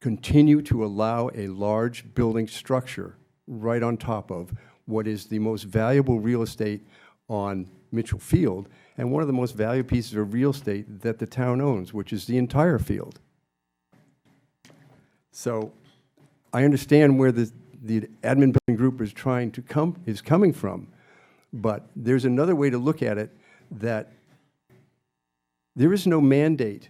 continue to allow a large building structure right on top of what is the most valuable real estate on Mitchell Field and one of the most valued pieces of real estate that the town owns, which is the entire field. So I understand where the admin building group is coming from, but there's another way to look at it, that there is no mandate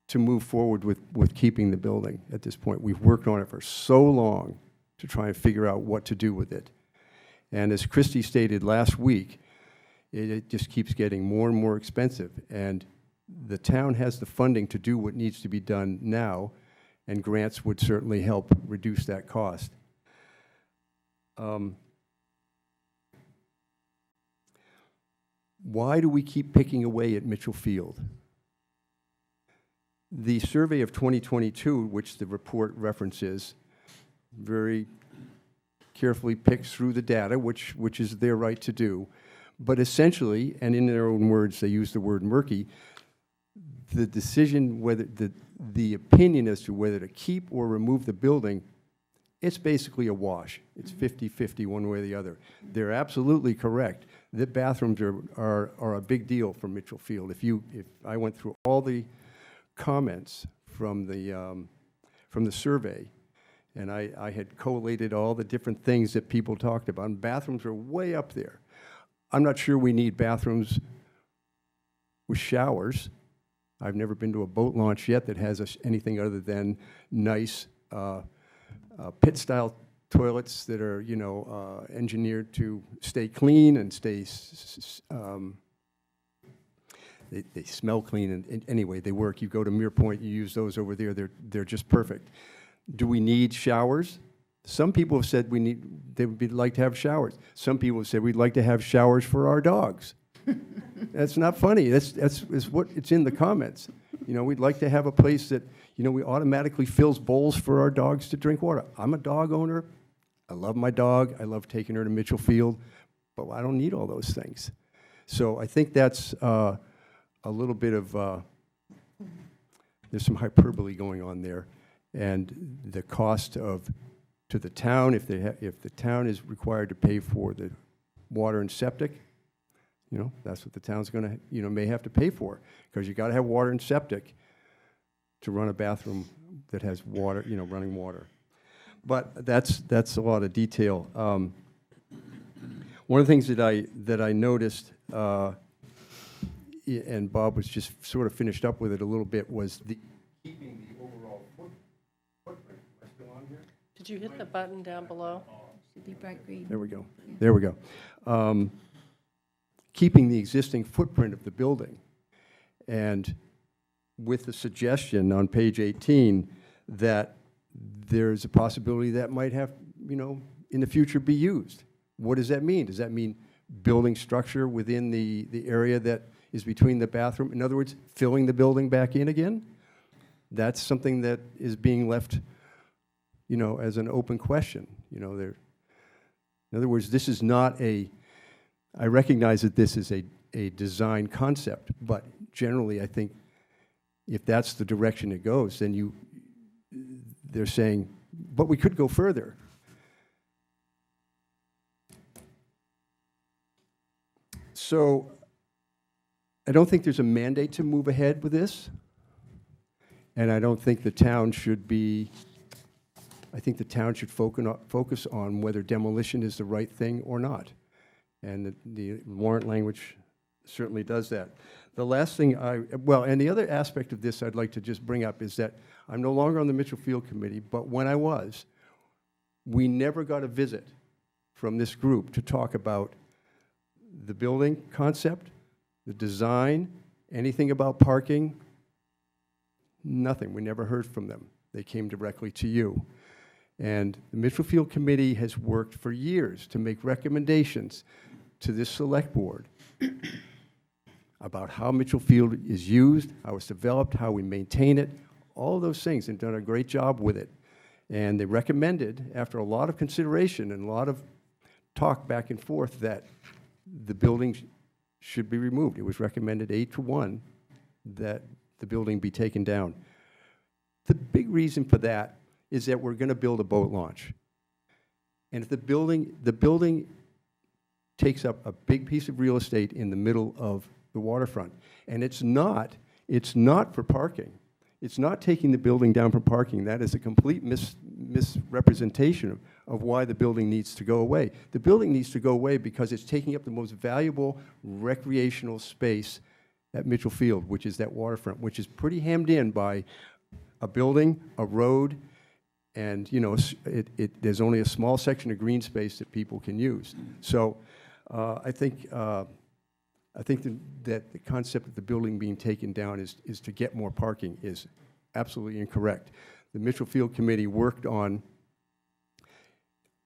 to move forward with keeping the building at this point. We've worked on it for so long to try and figure out what to do with it. And as Christie stated last week, it just keeps getting more and more expensive. And the town has the funding to do what needs to be done now, and grants would certainly help reduce that cost. Why do we keep picking away at Mitchell Field? The survey of 2022, which the report references, very carefully picks through the data, which is their right to do. But essentially, and in their own words, they use the word murky, the decision whether, the opinion as to whether to keep or remove the building, it's basically a wash. It's 50-50 one way or the other. They're absolutely correct that bathrooms are a big deal for Mitchell Field. If I went through all the comments from the survey, and I had collated all the different things that people talked about, and bathrooms are way up there. I'm not sure we need bathrooms with showers. I've never been to a boat launch yet that has anything other than nice pit-style toilets that are, engineered to stay clean and stay. They smell clean, and anyway, they work. You go to Muir Point, you use those over there. They're just perfect. Do we need showers? Some people have said they would like to have showers. Some people have said we'd like to have showers for our dogs. That's not funny. That's what it's in the comments. We'd like to have a place that, we automatically fills bowls for our dogs to drink water. I'm a dog owner. I love my dog. I love taking her to Mitchell Field, but I don't need all those things. So I think that's a little bit of, there's some hyperbole going on there. And the cost to the town, if the town is required to pay for the water and septic, that's what the town's going to, may have to pay for, because you got to have water and septic to run a bathroom that has water, running water. But that's a lot of detail. One of the things that I noticed, and Bob was just sort of finished up with it a little bit, was keeping the overall footprint. Am I still on here? Did you hit the button down below? Should be bright green. There we go. There we go. Keeping the existing footprint of the building. And with the suggestion on page 18 that there's a possibility that might have, in the future be used. What does that mean? Does that mean building structure within the area that is between the bathroom? In other words, filling the building back in again? That's something that is being left, as an open question. In other words, this is not I recognize that this is a design concept, but generally I think if that's the direction it goes, then they're saying, but we could go further. So I don't think there's a mandate to move ahead with this, and I don't think the town should be, I think the town should focus on whether demolition is the right thing or not. And the warrant language certainly does that. The last thing and the other aspect of this I'd like to just bring up is that I'm no longer on the Mitchell Field Committee, but when I was, we never got a visit from this group to talk about the building concept, the design, anything about parking, nothing. We never heard from them. They came directly to you. And the Mitchell Field Committee has worked for years to make recommendations to this select board about how Mitchell Field is used, how it's developed, how we maintain it, all those things, and done a great job with it. And they recommended, after a lot of consideration and a lot of talk back and forth, that the building should be removed. It was recommended 8-1 that the building be taken down. The big reason for that is that we're going to build a boat launch. And if the building takes up a big piece of real estate in the middle of the waterfront. And it's not for parking. It's not taking the building down for parking. That is a complete misrepresentation of why the building needs to go away. The building needs to go away because it's taking up the most valuable recreational space at Mitchell Field, which is that waterfront, which is pretty hemmed in by a building, a road, and there's only a small section of green space that people can use. So I think that the concept of the building being taken down is to get more parking is absolutely incorrect. The Mitchell Field Committee worked on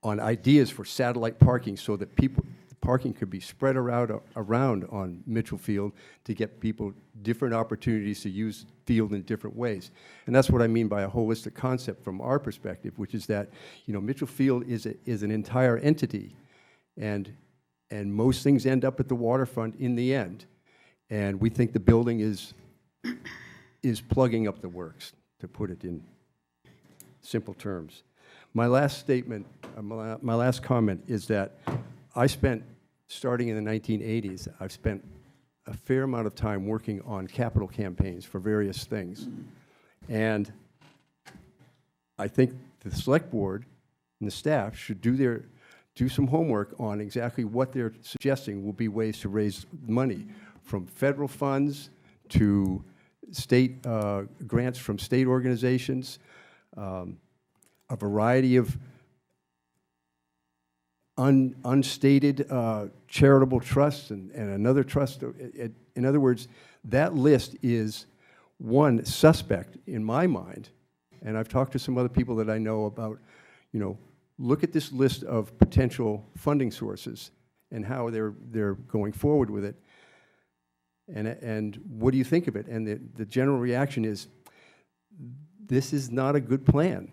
ideas for satellite parking so that parking could be spread around on Mitchell Field to get people different opportunities to use field in different ways. And that's what I mean by a holistic concept from our perspective, which is that Mitchell Field is an entire entity, and most things end up at the waterfront in the end. And we think the building is plugging up the works, to put it in simple terms. My last statement, my last comment is that starting in the 1980s, I've spent a fair amount of time working on capital campaigns for various things. And I think the select board and the staff should do some homework on exactly what they're suggesting will be ways to raise money, from federal funds to state grants from state organizations, a variety of unstated charitable trusts and another trust. In other words, that list is one suspect in my mind, and I've talked to some other people that I know about, look at this list of potential funding sources and how they're going forward with it, and what do you think of it? And the general reaction is, this is not a good plan.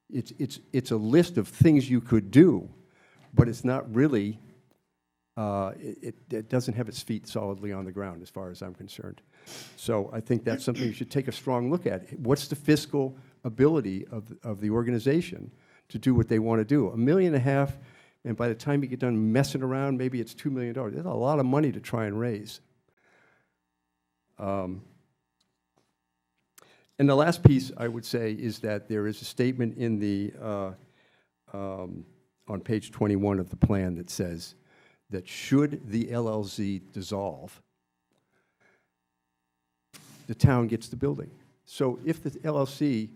It's a list of things you could do, but it's not really, it doesn't have its feet solidly on the ground as far as I'm concerned. So I think that's something you should take a strong look at. What's the fiscal ability of the organization to do what they want to do? $1.5 million, and by the time you get done messing around, maybe it's $2 million. That's a lot of money to try and raise. And the last piece I would say is that there is a statement in the on page 21 of the plan that says that should the LLC dissolve, the town gets the building. So if the LLC,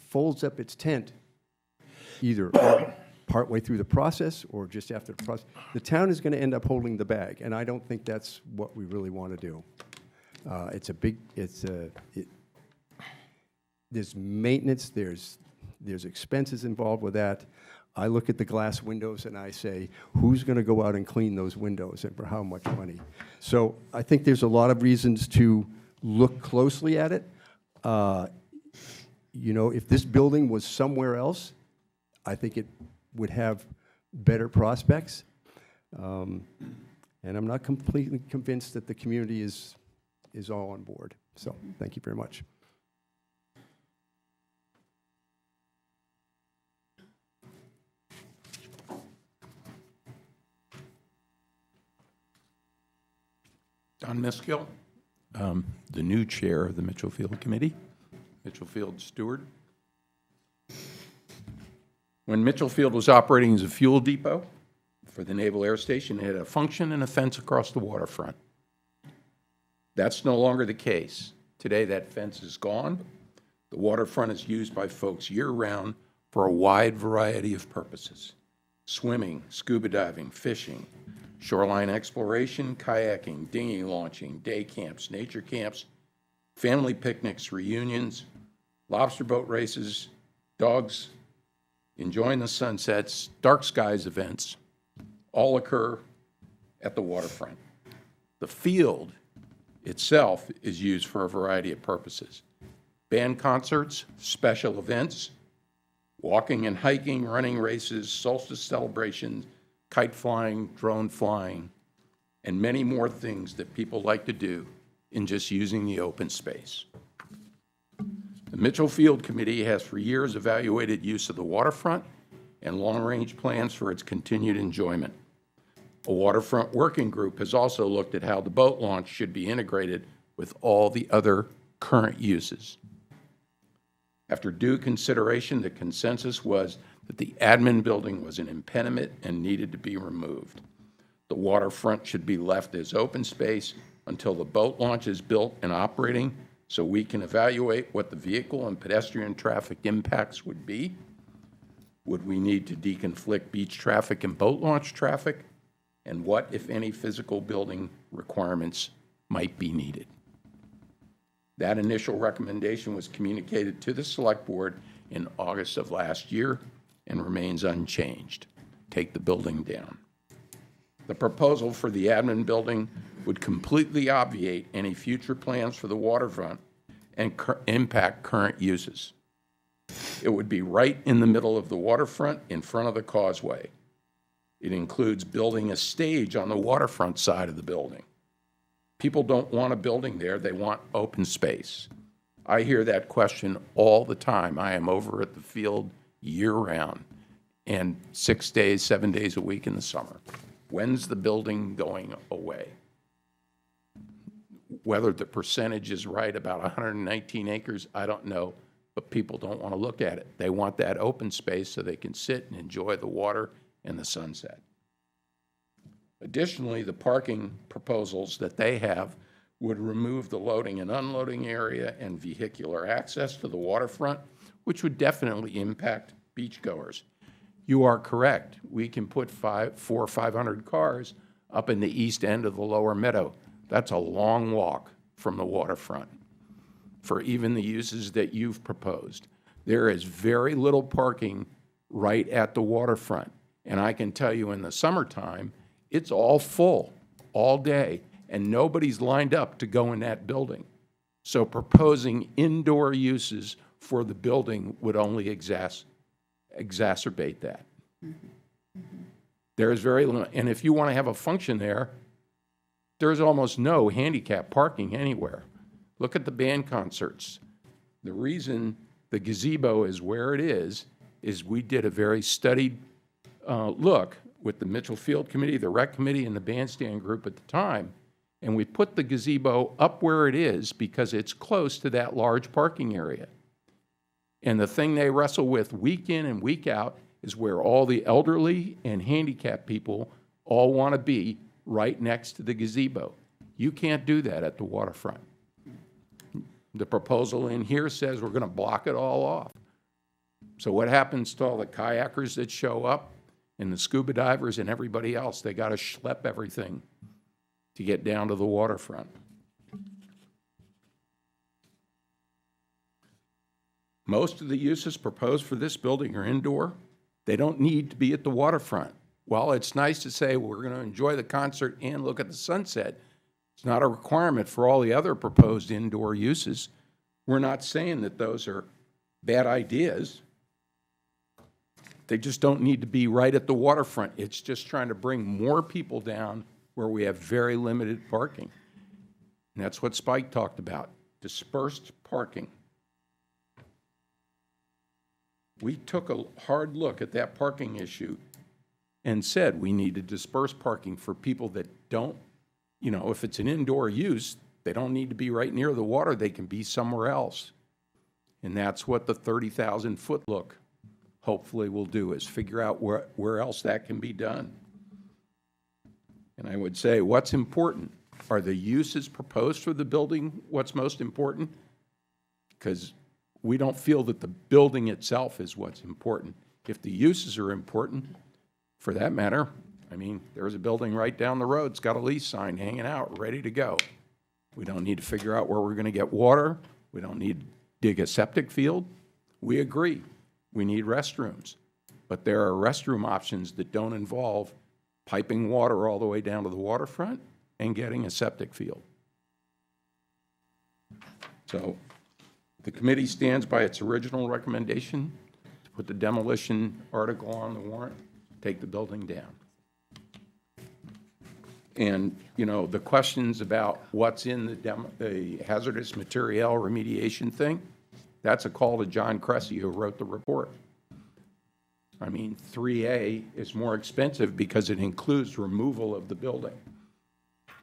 folds up its tent, either partway through the process or just after the process, the town is going to end up holding the bag, and I don't think that's what we really want to do. There's maintenance, there's expenses involved with that. I look at the glass windows and I say, who's going to go out and clean those windows and for how much money? So I think there's a lot of reasons to look closely at it. If this building was somewhere else, I think it would have better prospects. And I'm not completely convinced that the community is all on board. So thank you very much. Don Miskill, the new chair of the Mitchell Field Committee, Mitchell Field steward. When Mitchell Field was operating as a fuel depot for the Naval Air Station, it had a function and a fence across the waterfront. That's no longer the case. Today, that fence is gone. The waterfront is used by folks year-round for a wide variety of purposes: swimming, scuba diving, fishing, shoreline exploration, kayaking, dinghy launching, day camps, nature camps, family picnics, reunions, lobster boat races, dogs enjoying the sunsets, dark skies events, all occur at the waterfront. The field itself is used for a variety of purposes: band concerts, special events, walking and hiking, running races, solstice celebrations, kite flying, drone flying, and many more things that people like to do in just using the open space. The Mitchell Field Committee has for years evaluated use of the waterfront and long-range plans for its continued enjoyment. A waterfront working group has also looked at how the boat launch should be integrated with all the other current uses. After due consideration, the consensus was that the admin building was an impediment and needed to be removed. The waterfront should be left as open space until the boat launch is built and operating, so we can evaluate what the vehicle and pedestrian traffic impacts would be. Would we need to deconflict beach traffic and boat launch traffic? And what, if any, physical building requirements might be needed? That initial recommendation was communicated to the Select Board in August of last year and remains unchanged. Take the building down. The proposal for the admin building would completely obviate any future plans for the waterfront and impact current uses. It would be right in the middle of the waterfront in front of the causeway. It includes building a stage on the waterfront side of the building. People don't want a building there, they want open space. I hear that question all the time. I am over at the field year-round and 6 days, 7 days a week in the summer. When's the building going away? Whether the percentage is right, about 119 acres, I don't know, but people don't want to look at it. They want that open space so they can sit and enjoy the water and the sunset. Additionally, the parking proposals that they have would remove the loading and unloading area and vehicular access to the waterfront, which would definitely impact beachgoers. You are correct. We can put 400 or 500 cars up in the east end of the lower meadow. That's a long walk from the waterfront for even the uses that you've proposed. There is very little parking right at the waterfront. And I can tell you in the summertime, it's all full all day, and nobody's lined up to go in that building. So proposing indoor uses for the building would only exacerbate that. There is very little, and if you want to have a function there, there's almost no handicap parking anywhere. Look at the band concerts. The reason the gazebo is where it is we did a very studied look with the Mitchell Field Committee, the Rec Committee, and the bandstand group at the time, and we put the gazebo up where it is because it's close to that large parking area. And the thing they wrestle with week in and week out is where all the elderly and handicapped people all want to be, right next to the gazebo. You can't do that at the waterfront. The proposal in here says we're going to block it all off. So what happens to all the kayakers that show up and the scuba divers and everybody else? They got to schlep everything to get down to the waterfront. Most of the uses proposed for this building are indoor. They don't need to be at the waterfront. While it's nice to say we're going to enjoy the concert and look at the sunset, it's not a requirement for all the other proposed indoor uses. We're not saying that those are bad ideas. They just don't need to be right at the waterfront. It's just trying to bring more people down where we have very limited parking. And that's what Spike talked about, dispersed parking. We took a hard look at that parking issue and said we need to disperse parking for people that don't, if it's an indoor use, they don't need to be right near the water. They can be somewhere else. And that's what the 30,000-foot look hopefully will do, is figure out where else that can be done. And I would say what's important are the uses proposed for the building what's most important, because we don't feel that the building itself is what's important. If the uses are important, for that matter, there's a building right down the road. It's got a lease sign hanging out, ready to go. We don't need to figure out where we're going to get water. We don't need to dig a septic field. We agree. We need restrooms. But there are restroom options that don't involve piping water all the way down to the waterfront and getting a septic field. So the committee stands by its original recommendation to put the demolition article on the warrant, take the building down. And, the questions about what's in the hazardous material remediation thing, that's a call to John Cressy, who wrote the report. I mean, 3A is more expensive because it includes removal of the building.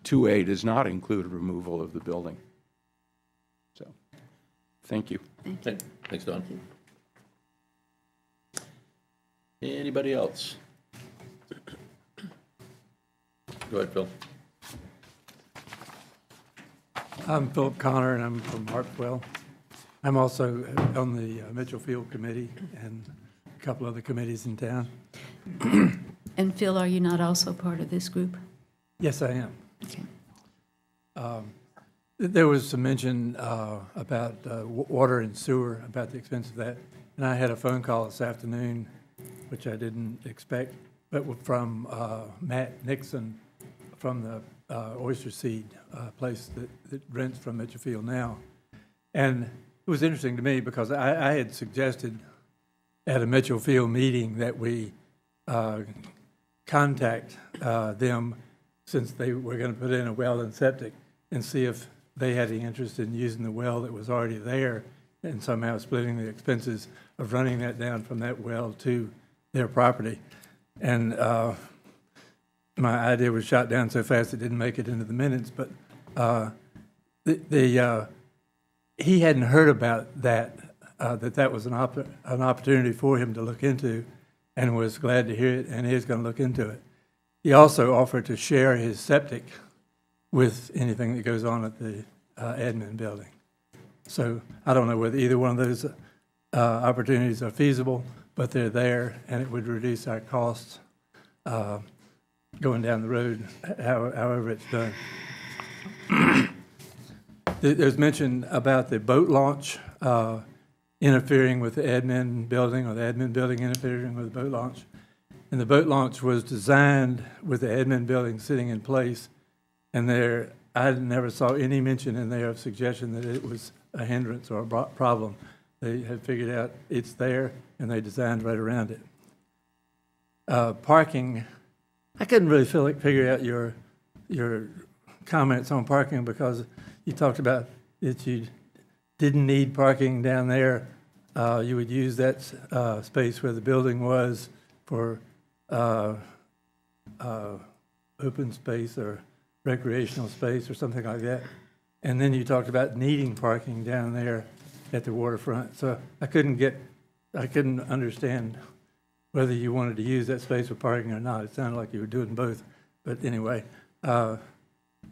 2A does not include removal of the building. So, thank you. Thanks, Don. Anybody else? Go ahead, Phil. I'm Philip Connor, and I'm from Harpswell. I'm also on the Mitchell Field Committee and a couple other committees in town. And Phil, are you not also part of this group? Yes, I am. Okay. There was some mention about water and sewer, about the expense of that. And I had a phone call this afternoon, which I didn't expect, but from Matt Nixon from the Oyster Seed place that rents from Mitchell Field now. And it was interesting to me because I had suggested at a Mitchell Field meeting that we contact them, since they were going to put in a well and septic, and see if they had any interest in using the well that was already there and somehow splitting the expenses of running that down from that well to their property. And my idea was shot down so fast it didn't make it into the minutes, but he hadn't heard about that, that was an opportunity for him to look into, and was glad to hear it, and he is going to look into it. He also offered to share his septic with anything that goes on at the admin building. So I don't know whether either one of those opportunities are feasible, but they're there, and it would reduce our costs going down the road, however it's done. There's mention about the boat launch interfering with the admin building, or the admin building interfering with the boat launch. And the boat launch was designed with the admin building sitting in place, and I never saw any mention in there of suggestion that it was a hindrance or a problem. They had figured out it's there, and they designed right around it. Parking, I couldn't really figure out your comments on parking, because you talked about that you didn't need parking down there. You would use that space where the building was for open space or recreational space or something like that. And then you talked about needing parking down there at the waterfront. So I couldn't understand whether you wanted to use that space for parking or not. It sounded like you were doing both. But anyway, there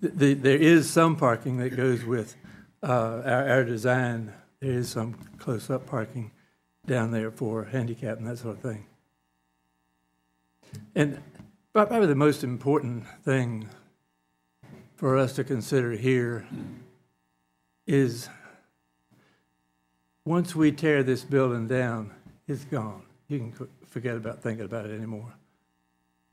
is some parking that goes with our design. There is some close-up parking down there for handicap and that sort of thing. And probably the most important thing for us to consider here is, once we tear this building down, it's gone. You can forget about thinking about it anymore.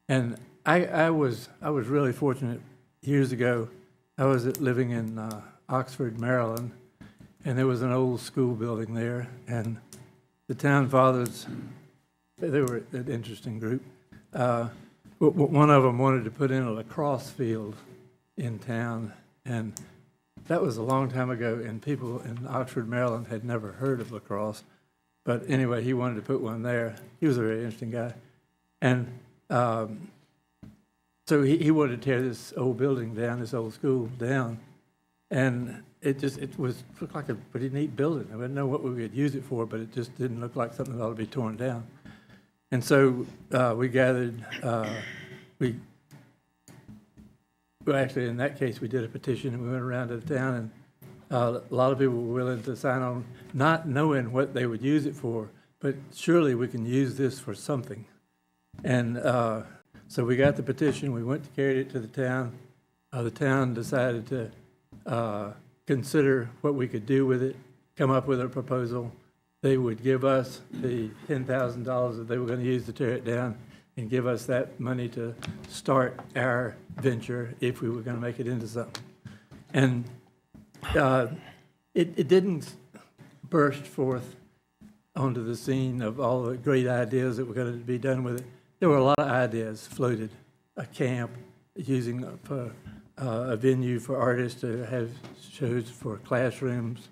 And I was really fortunate years ago. I was living in Oxford, Maryland, and there was an old school building there, and the town fathers, they were an interesting group. One of them wanted to put in a lacrosse field in town, and that was a long time ago, and people in Oxford, Maryland had never heard of lacrosse. But anyway, he wanted to put one there. He was a very interesting guy. And so he wanted to tear this old building down, this old school down. And it looked like a pretty neat building. I didn't know what we would use it for, but it just didn't look like something that ought to be torn down. And so we gathered, well, actually, in that case, we did a petition, and we went around to the town, and a lot of people were willing to sign on, not knowing what they would use it for, but surely we can use this for something. And so we got the petition, we went to carry it to the town. The town decided to consider what we could do with it, come up with a proposal. They would give us the $10,000 that they were going to use to tear it down, and give us that money to start our venture if we were going to make it into something. And it didn't burst forth onto the scene of all the great ideas that were going to be done with it. There were a lot of ideas floated. A camp, using a venue for artists to have shows for classrooms,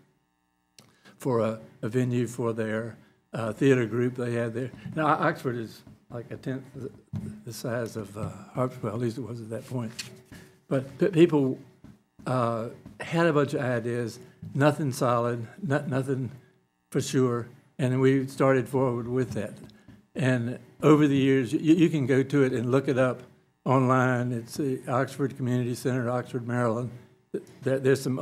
for a venue for their theater group they had there. Now, Oxford is like a tenth the size of Harpswell, at least it was at that point. But people had a bunch of ideas, nothing solid, nothing for sure, and we started forward with that. And over the years, you can go to it and look it up online. It's the Oxford Community Center, Oxford, Maryland. There's some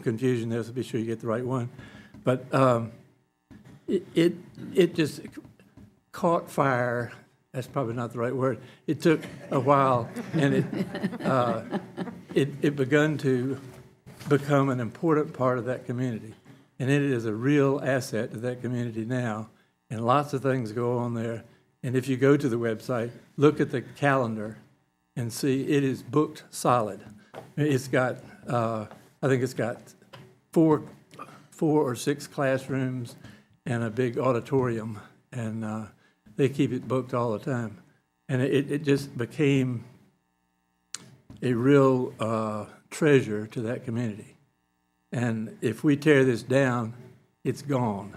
confusion there, so be sure you get the right one. But it just caught fire. That's probably not the right word. It took a while, and it begun to become an important part of that community. And it is a real asset to that community now. And lots of things go on there. And if you go to the website, look at the calendar and see it is booked solid. It's got, I think it's got four or six classrooms and a big auditorium. And they keep it booked all the time. And it just became a real treasure to that community. And if we tear this down, it's gone.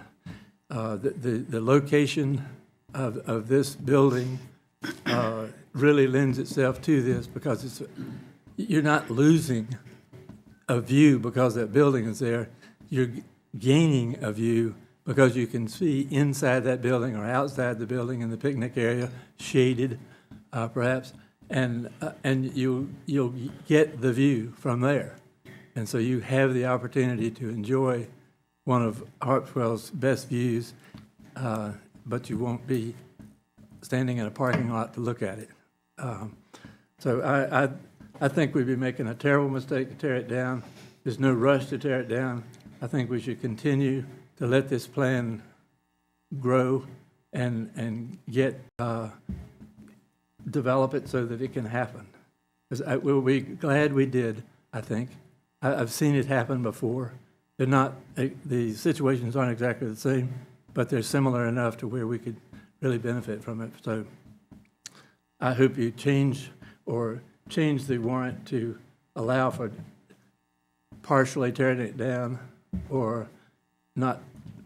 The location of this building really lends itself to this because you're not losing a view because that building is there. You're gaining a view because you can see inside that building or outside the building in the picnic area, shaded perhaps, and you'll get the view from there. And so you have the opportunity to enjoy one of Harpswell's best views, but you won't be standing in a parking lot to look at it. So I think we'd be making a terrible mistake to tear it down. There's no rush to tear it down. I think we should continue to let this plan grow and develop it so that it can happen. Because we'll be glad we did, I think. I've seen it happen before. They're not, the situations aren't exactly the same, but they're similar enough to where we could really benefit from it. So I hope you change the warrant to allow for partially tearing it down or not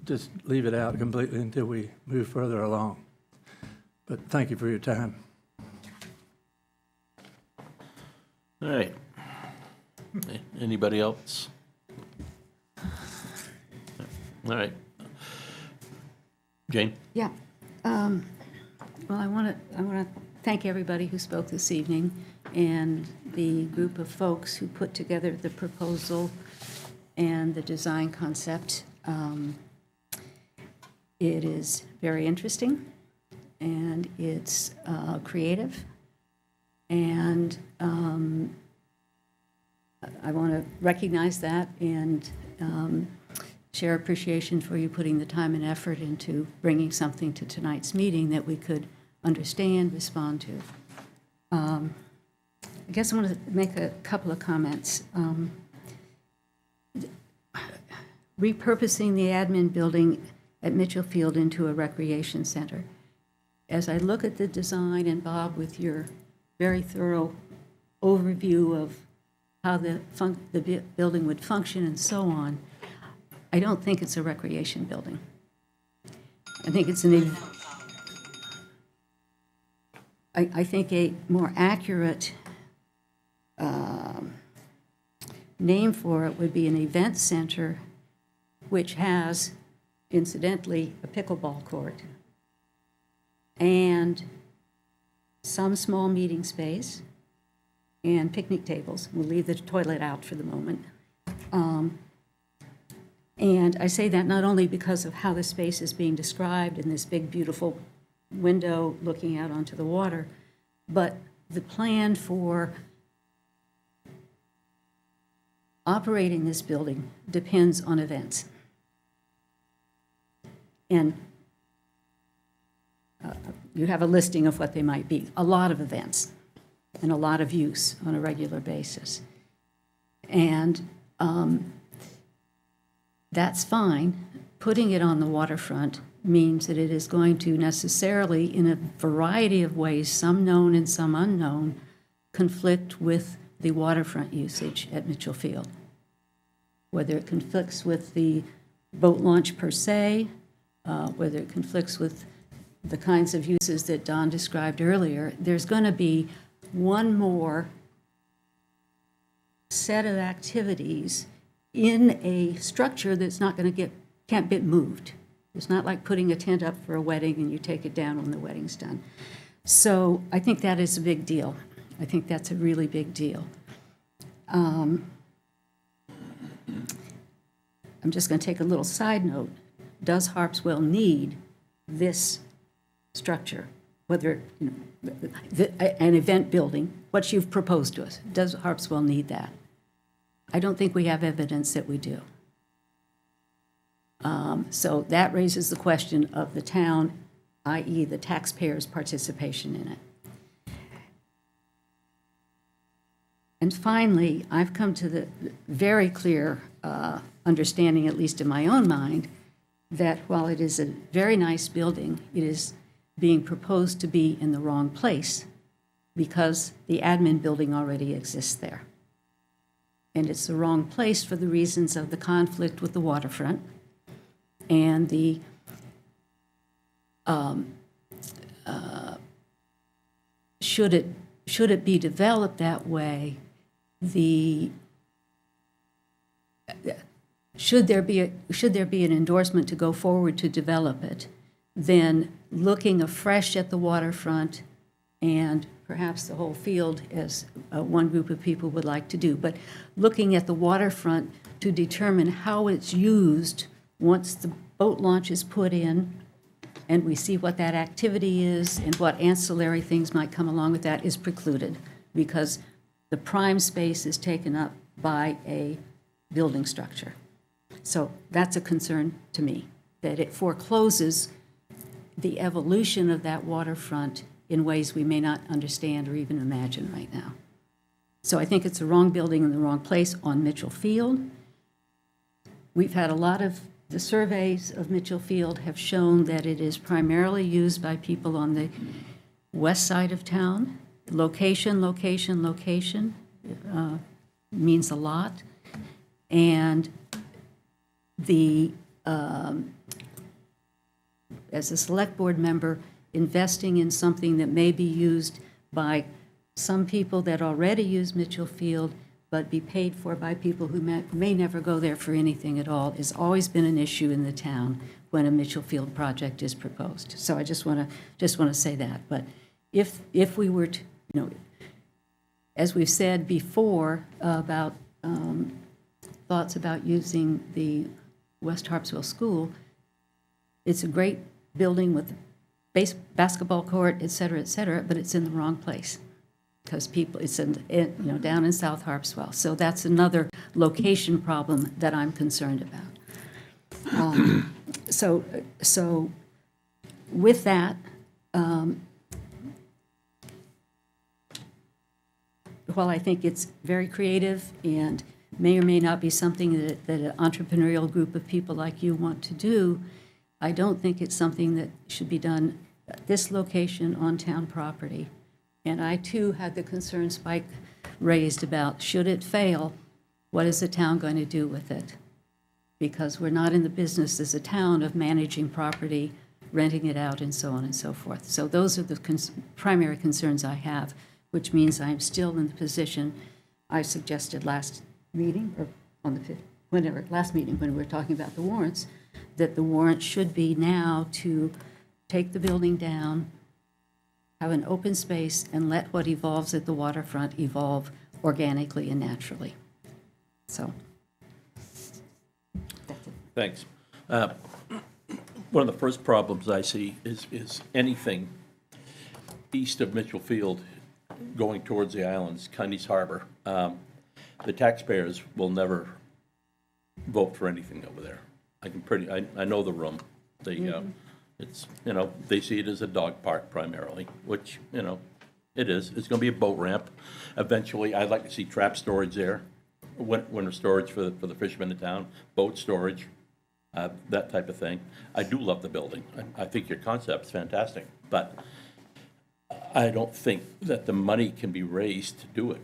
just leave it out completely until we move further along. But thank you for your time. All right. Anybody else? All right. Jane? Yeah. Well, I want to thank everybody who spoke this evening and the group of folks who put together the proposal and the design concept. It is very interesting and it's creative, and I want to recognize that and share appreciation for you putting the time and effort into bringing something to tonight's meeting that we could understand, respond to. I guess I want to make a couple of comments. Repurposing the admin building at Mitchell Field into a recreation center. As I look at the design, and Bob, with your very thorough overview of how the building would function and so on, I don't think it's a recreation building. I think it's I think a more accurate name for it would be an event center, which has, incidentally, a pickleball court and some small meeting space and picnic tables. We'll leave the toilet out for the moment. And I say that not only because of how the space is being described in this big, beautiful window looking out onto the water, but the plan for operating this building depends on events. And you have a listing of what they might be. A lot of events and a lot of use on a regular basis. And that's fine. Putting it on the waterfront means that it is going to necessarily, in a variety of ways, some known and some unknown, conflict with the waterfront usage at Mitchell Field. Whether it conflicts with the boat launch per se, whether it conflicts with the kinds of uses that Don described earlier, there's going to be one more set of activities in a structure that's not going to can't be moved. It's not like putting a tent up for a wedding and you take it down when the wedding's done. So I think that is a big deal. I think that's a really big deal. I'm just going to take a little side note. Does Harpswell need this structure? Whether, an event building, what you've proposed to us, does Harpswell need that? I don't think we have evidence that we do. So that raises the question of the town, i.e. the taxpayers' participation in it. And finally, I've come to the very clear understanding, at least in my own mind, that while it is a very nice building, it is being proposed to be in the wrong place because the admin building already exists there. And it's the wrong place for the reasons of the conflict with the waterfront and the should it be developed that way, should there be an endorsement to go forward to develop it, then looking afresh at the waterfront and perhaps the whole field, as one group of people would like to do, but looking at the waterfront to determine how it's used once the boat launch is put in and we see what that activity is and what ancillary things might come along with that is precluded because the prime space is taken up by a building structure. So that's a concern to me, that it forecloses the evolution of that waterfront in ways we may not understand or even imagine right now. So I think it's the wrong building in the wrong place on Mitchell Field. We've had a lot of the surveys of Mitchell Field have shown that it is primarily used by people on the west side of town. Location, location, location means a lot. And as a select board member, investing in something that may be used by some people that already use Mitchell Field but be paid for by people who may never go there for anything at all has always been an issue in the town when a Mitchell Field project is proposed. So I just want to say that. But if we were to, as we've said before about thoughts about using the West Harpswell School, it's a great building with basketball court, et cetera, but it's in the wrong place because it's down in South Harpswell. So that's another location problem that I'm concerned about. So with that, while I think it's very creative and may or may not be something that an entrepreneurial group of people like you want to do, I don't think it's something that should be done at this location on town property. And I, too, had the concern Spike raised about, should it fail, what is the town going to do with it? Because we're not in the business as a town of managing property, renting it out, and so on and so forth. So those are the primary concerns I have, which means I'm still in the position I suggested last meeting, or on the last meeting when we were talking about the warrants, that the warrant should be now to take the building down, have an open space, and let what evolves at the waterfront evolve organically and naturally. So, that's it. Thanks. One of the first problems I see is anything east of Mitchell Field going towards the islands, Cundy's Harbor. The taxpayers will never vote for anything over there. I know the room. It's, they see it as a dog park primarily, which, it is. It's going to be a boat ramp. Eventually, I'd like to see trap storage there, winter storage for the fishermen in town, boat storage, that type of thing. I do love the building. I think your concept's fantastic, but I don't think that the money can be raised to do it.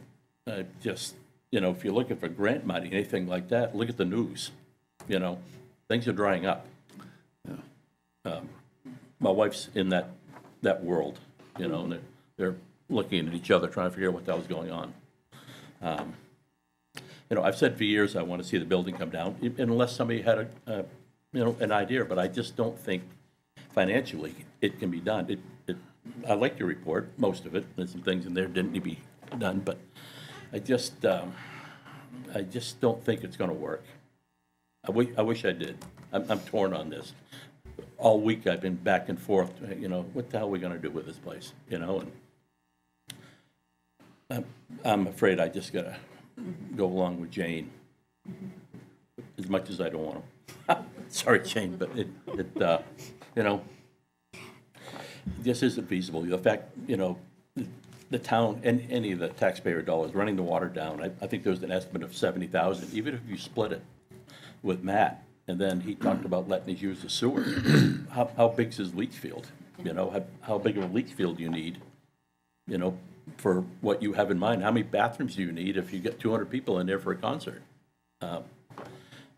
If you're looking for grant money, anything like that, look at the news. Things are drying up. my wife's in that world, you know, and they're looking at each other, trying to figure out what the hell's going on. You know, I've said for years, I want to see the building come down, unless somebody had you know, an idea, but I just don't think financially it can be done. I like your report, most of it, there's some things in there didn't need to be done, but I just don't think it's gonna work. I wish I did. I'm torn on this. All week I've been back and forth, you know, what the hell are we gonna do with this place, you know? And I'm afraid I just gotta go along with Jane, as much as I don't want to. Sorry, Jane, but it you know, this isn't feasible. The fact, you know, the town and any of the taxpayer dollars running the water down, I think there was an estimate of 70,000, even if you split it with Matt, and then he talked about letting us use the sewer. How big's his leach field? You know, how big of a leach field do you need, you know, for what you have in mind? How many bathrooms do you need if you get 200 people in there for a concert?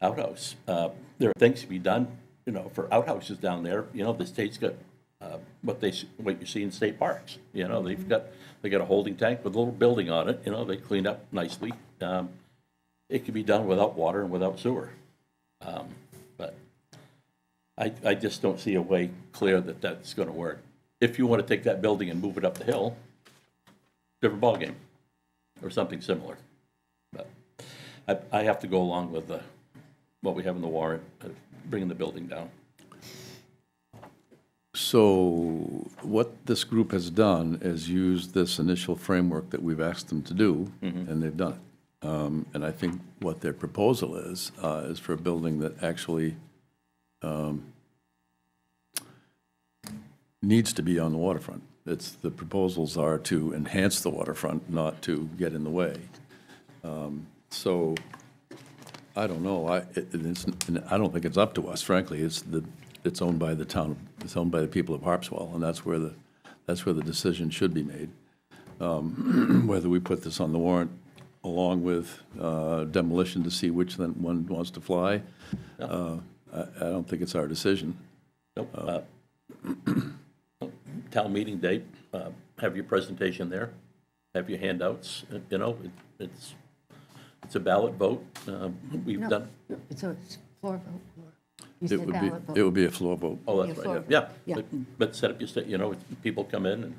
Outhouse. There are things to be done, you know, for outhouses down there. You know, the state's got what you see in state parks. You know, they got a holding tank with a little building on it. You know, they clean up nicely. It can be done without water and without sewer. But I just don't see a way clear that that's going to work. If you want to take that building and move it up the hill, different ballgame, or something similar. But I have to go along with what we have in the warrant, bringing the building down. So what this group has done is used this initial framework that we've asked them to do, and they've done it. And I think what their proposal is for a building that actually needs to be on the waterfront. The proposals are to enhance the waterfront, not to get in the way. So I don't know. I don't think it's up to us, frankly. It's owned by the town. It's owned by the people of Harpswell, and that's where the decision should be made. Whether we put this on the warrant along with demolition to see which one wants to fly, I don't think it's our decision. Nope. Town meeting date, have your presentation there, have your handouts, you know, it's a ballot vote. We've done. So it's floor vote? You It said would ballot vote. be, it would be a floor vote. Oh, that's Yeah, right, floor yeah. vote. Yeah. But set up your, you know, people come in and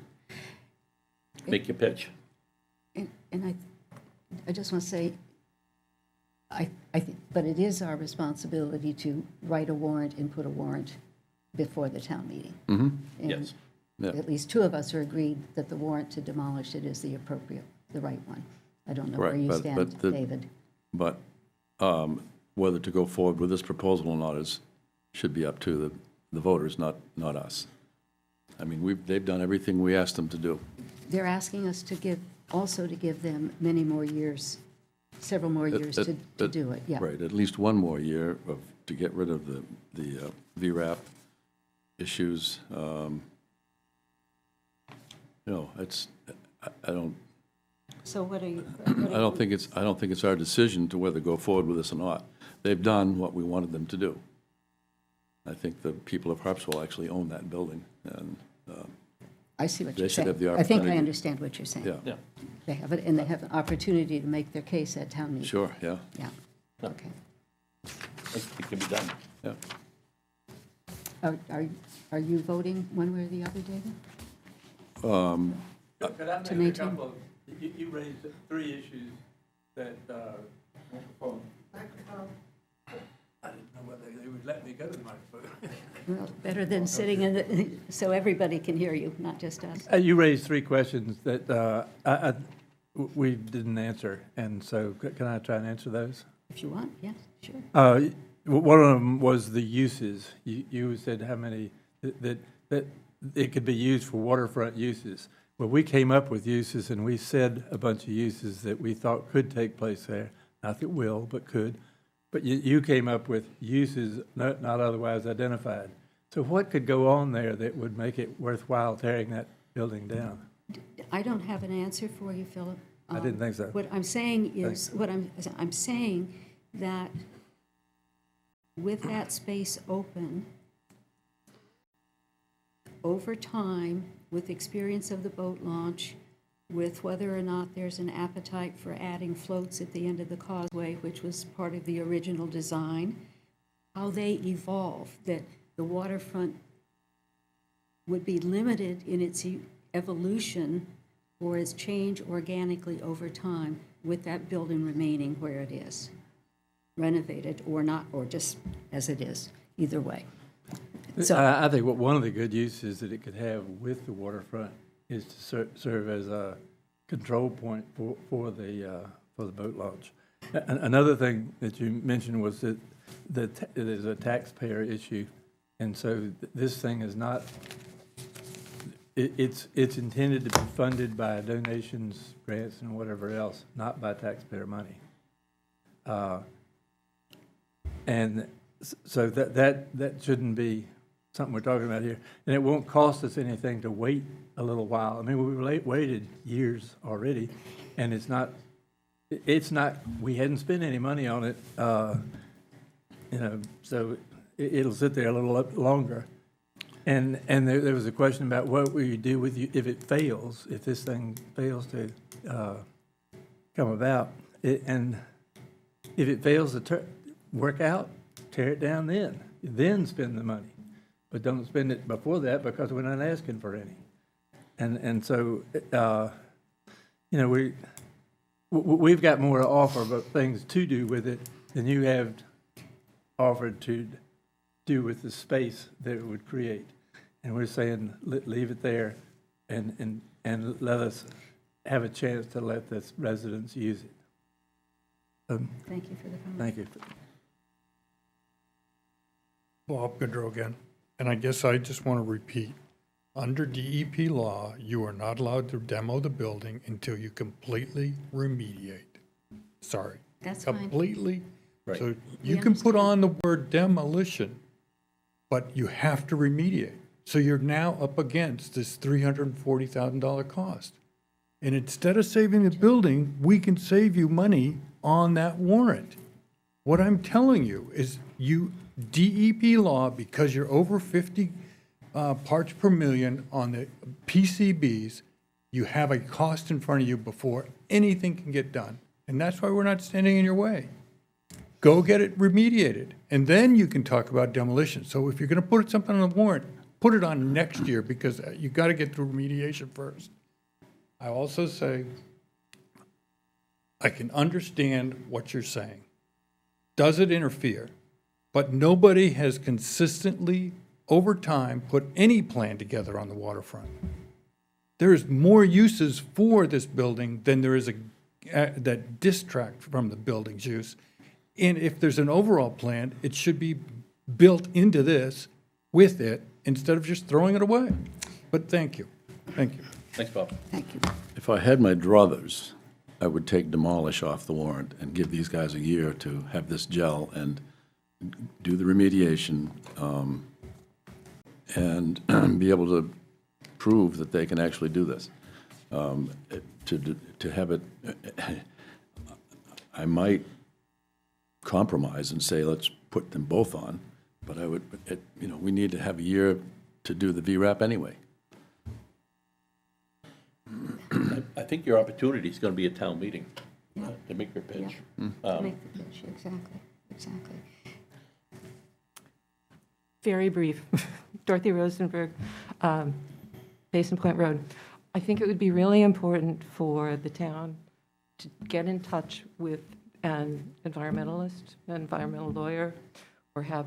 make your pitch. And I just want to say, I think, but it is our responsibility to write a warrant and put a warrant before the town meeting. And Yes. Yeah. at least two of us are agreed that the warrant to demolish it is the right one. I don't know where Right, you but stand, the- David. But whether to go forward with this proposal or not should be up to the voters, not us. I mean, they've done everything we asked them to do. They're asking us to give them many more years, several more years to do it, yeah. Right, at least one more year to get rid of the VRAP issues. You know, I don't So what are you? I don't think it's our decision to whether go forward with this or not. They've done what we wanted them to do. I think the people of Harpswell actually own that building, and I see what they you're should saying. have the I think I opportunity. understand what you're saying. yeah, Yeah. They have it, and they have an opportunity to make their case at town meeting. sure, yeah, Yeah, okay. It can be done. yeah. Are you voting one way or the other, David? Could I To make a maintain? couple of, you raised three issues that, microphone. I didn't know whether they would let me go to the microphone. Well, better than sitting in the, so everybody can hear you, not just us. You raised three questions that we didn't answer, and so can I try and answer those? If you want, yes, sure. One of them was the uses. You said how many, that it could be used for waterfront uses. Well, we came up with uses, and we said a bunch of uses that we thought could take place there. Not that will, but could. But you came up with uses not otherwise identified. So what could go on there that would make it worthwhile tearing that building down? I don't have an answer for you, Philip. I didn't think so. What I'm saying is, I'm saying that with that space open, over time, with experience of the boat launch, with whether or not there's an appetite for adding floats at the end of the causeway, which was part of the original design, how they evolve, that the waterfront would be limited in its evolution or its change organically over time with that building remaining where it is, renovated or not, or just as it is, either way. So, I think one of the good uses that it could have with the waterfront is to serve as a control point for the boat launch. Another thing that you mentioned was that there's a taxpayer issue, and so this thing is not. It's intended to be funded by donations, grants, and whatever else, not by taxpayer money. And so that shouldn't be something we're talking about here. And it won't cost us anything to wait a little while. I mean, we've waited years already, and it's not, we hadn't spent any money on it, so it'll sit there a little longer. And there was a question about what will you do with you if it fails, if this thing fails to come about. And if it fails to work out, tear it down then spend the money. But don't spend it before that because we're not asking for any. And so, we've got more to offer about things to do with it than you have offered to do with the space that it would create. And we're saying, leave it there and let us have a chance to let the residents use it. thank you for the comment. Thank you. Bob Goodrow again. And I guess I just want to repeat, under DEP law, you are not allowed to demo the building until you completely remediate. Sorry. That's fine. Completely. Right. So you can put on the word demolition, but you have to remediate. So you're now up against this $340,000 cost. And instead of saving the building, we can save you money on that warrant. What I'm telling you is DEP law, because you're over 50 parts per million on the PCBs, you have a cost in front of you before anything can get done. And that's why we're not standing in your way. Go get it remediated, and then you can talk about demolition. So if you're going to put something on the warrant, put it on next year, because you got to get through remediation first. I also say, I can understand what you're saying. Does it interfere? But nobody has consistently, over time, put any plan together on the waterfront. There's more uses for this building than there is that distract from the building's use. And if there's an overall plan, it should be built into this with it instead of just throwing it away. But thank you. Thank you. Thanks, Bob. Thank you. If I had my druthers, I would take demolish off the warrant and give these guys a year to have this gel and do the remediation and be able to prove that they can actually do this. To have it, I might compromise and say, let's put them both on, but I would, we need to have a year to do the VRAP anyway. I think your opportunity is going to be a town meeting to make your pitch. To make the pitch, exactly. Very brief. Dorothy Rosenberg, Basin Point Road. I think it would be really important for the town to get in touch with an environmentalist, an environmental lawyer, or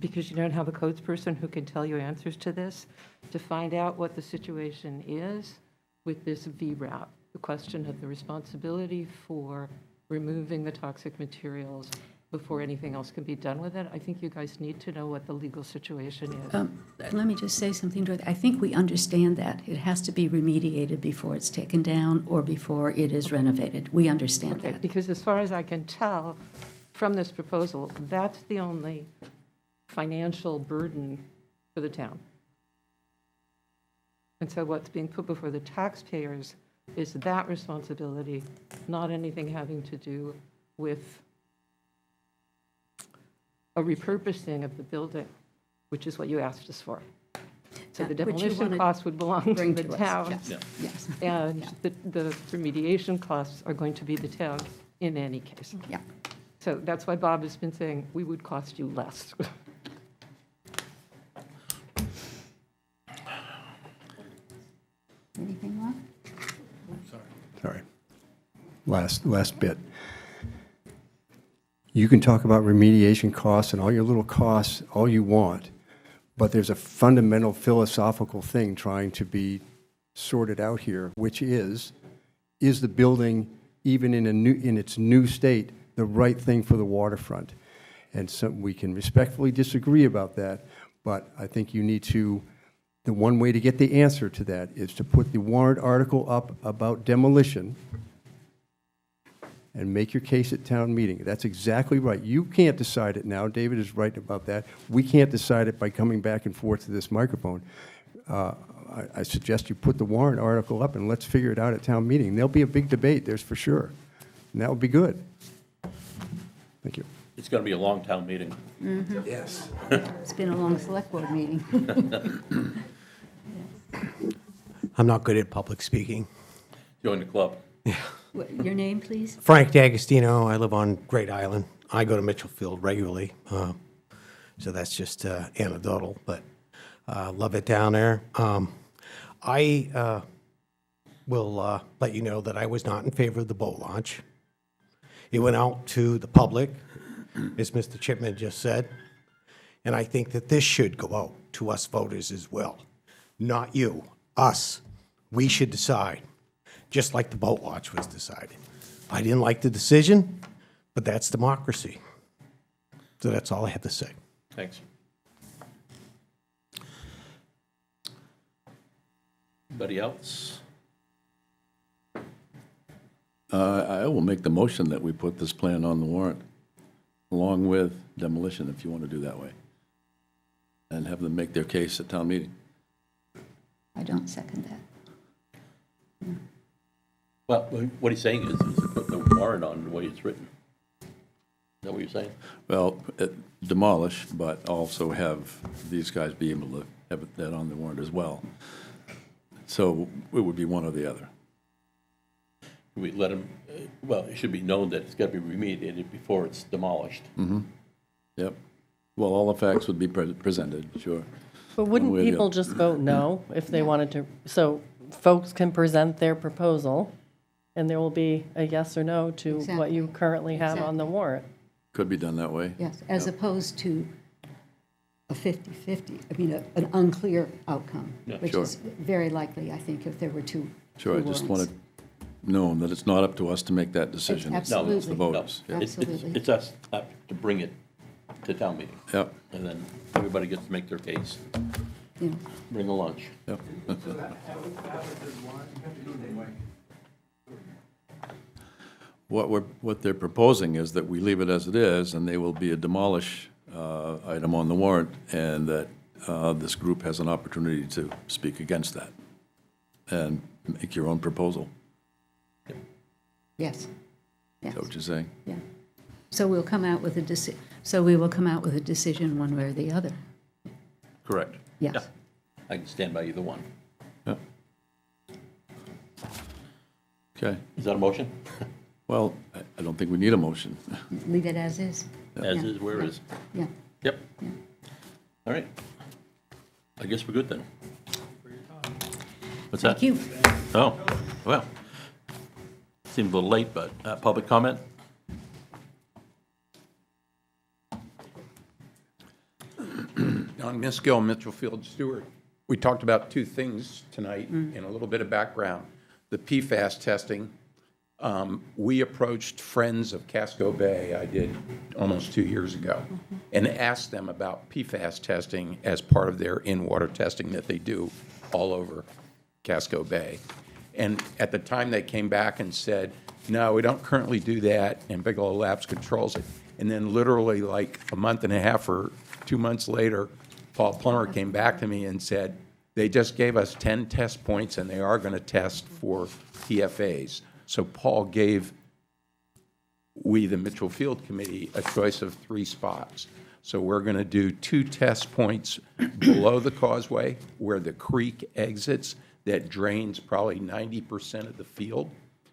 because you don't have a codes person who can tell you answers to this, to find out what the situation is with this VRAP, the question of the responsibility for removing the toxic materials before anything else can be done with it. I think you guys need to know what the legal situation is. Let me just say something, Dorothy. I think we understand that. It has to be remediated before it's taken down or before it is renovated. We understand that. Because as far as I can tell from this proposal, that's the only financial burden for the town. And so what's being put before the taxpayers is that responsibility, not anything having to do with a repurposing of the building, which is what you asked us for. So the Which you demolition wanna costs would belong to bring the to us. town. Yes, yes. And Yeah. the remediation costs are going to be the town's in any case. Yeah. So that's why Bob has been saying, we would cost you less. Anything more? Sorry. Last bit. You can talk about remediation costs and all your little costs all you want, but there's a fundamental philosophical thing trying to be sorted out here, which is the building, even in its new state, the right thing for the waterfront? And so we can respectfully disagree about that, but I think you need to, the one way to get the answer to that is to put the warrant article up about demolition and make your case at town meeting. That's exactly right. You can't decide it now. David is right about that. We can't decide it by coming back and forth to this microphone. I suggest you put the warrant article up and let's figure it out at town meeting. There'll be a big debate, there's for sure. And that would be good. Thank you. It's going to be a long town meeting. Yes. It's been a long select board meeting. I'm not good at public speaking. Join the club. Your name, please? Frank D'Agostino, I live on Great Island. I go to Mitchell Field regularly, so that's just anecdotal, but love it down there. I will let you know that I was not in favor of the boat launch. It went out to the public, as Mr. Chipman just said, and I think that this should go out to us voters as well. Not you, us. We should decide, just like the boat launch was decided. I didn't like the decision, but that's democracy. So that's all I have to say. Thanks. Anybody else? I will make the motion that we put this plan on the warrant, along with demolition, if you want to do that way, and have them make their case at town meeting. I don't second that. Well, what he's saying is to put the warrant on the way it's written. Is that what you're saying? Well, demolish, but also have these guys be able to have that on the warrant as well. So it would be one or the other. We let him, well, it should be known that it's got to be remediated before it's demolished. Yep. Well, all the facts would be presented, sure. But One wouldn't way or the people other. just vote no if they wanted to? So folks can present their proposal, and there will be a yes or no to what you currently have on the warrant. Could be done that way. Yes, as opposed to a 50-50, I mean, an unclear outcome, which Sure. is very likely, I think, if there were two Sure, I just want to know that it's not up to us to make that decision. Absolutely. It's the voters. No, Absolutely. It's us to bring it to town meeting. Yep, And then everybody gets to make their case. you know. Bring the lunch. yep. What they're proposing is that we leave it as it is, and they will be a demolish item on the warrant, and that this group has an opportunity to speak against that and make your own proposal. Yes. Is Yes. that what you're saying? Yeah. So we'll come out with a so we will come out with a decision one way or the other. Correct. Yes. Yeah. I can stand by either one. Yep. Okay. Is that a motion? Well, I don't think we need a motion. Leave it as is. As Yeah. is, where is? Yeah. Yep. All right. I guess we're good then. What's that? Thank you. Oh, well, seemed a little late, but public comment? Don Miskill, Mitchell Field Stewart. We talked about two things tonight and a little bit of background. The PFAS testing. We approached Friends of Casco Bay, I did almost 2 years ago, and asked them about PFAS testing as part of their in-water testing that they do all over Casco Bay. And at the time, they came back and said, no, we don't currently do that, and Bigelow Labs controls it. And then literally like a month and a half or 2 months later, Paul Plummer came back to me and said, they just gave us 10 test points, and they are going to test for TFAs. So Paul gave we, the Mitchell Field Committee, a choice of 3 spots. So we're going to do 2 test points below the causeway where the creek exits that drains probably 90% of the field.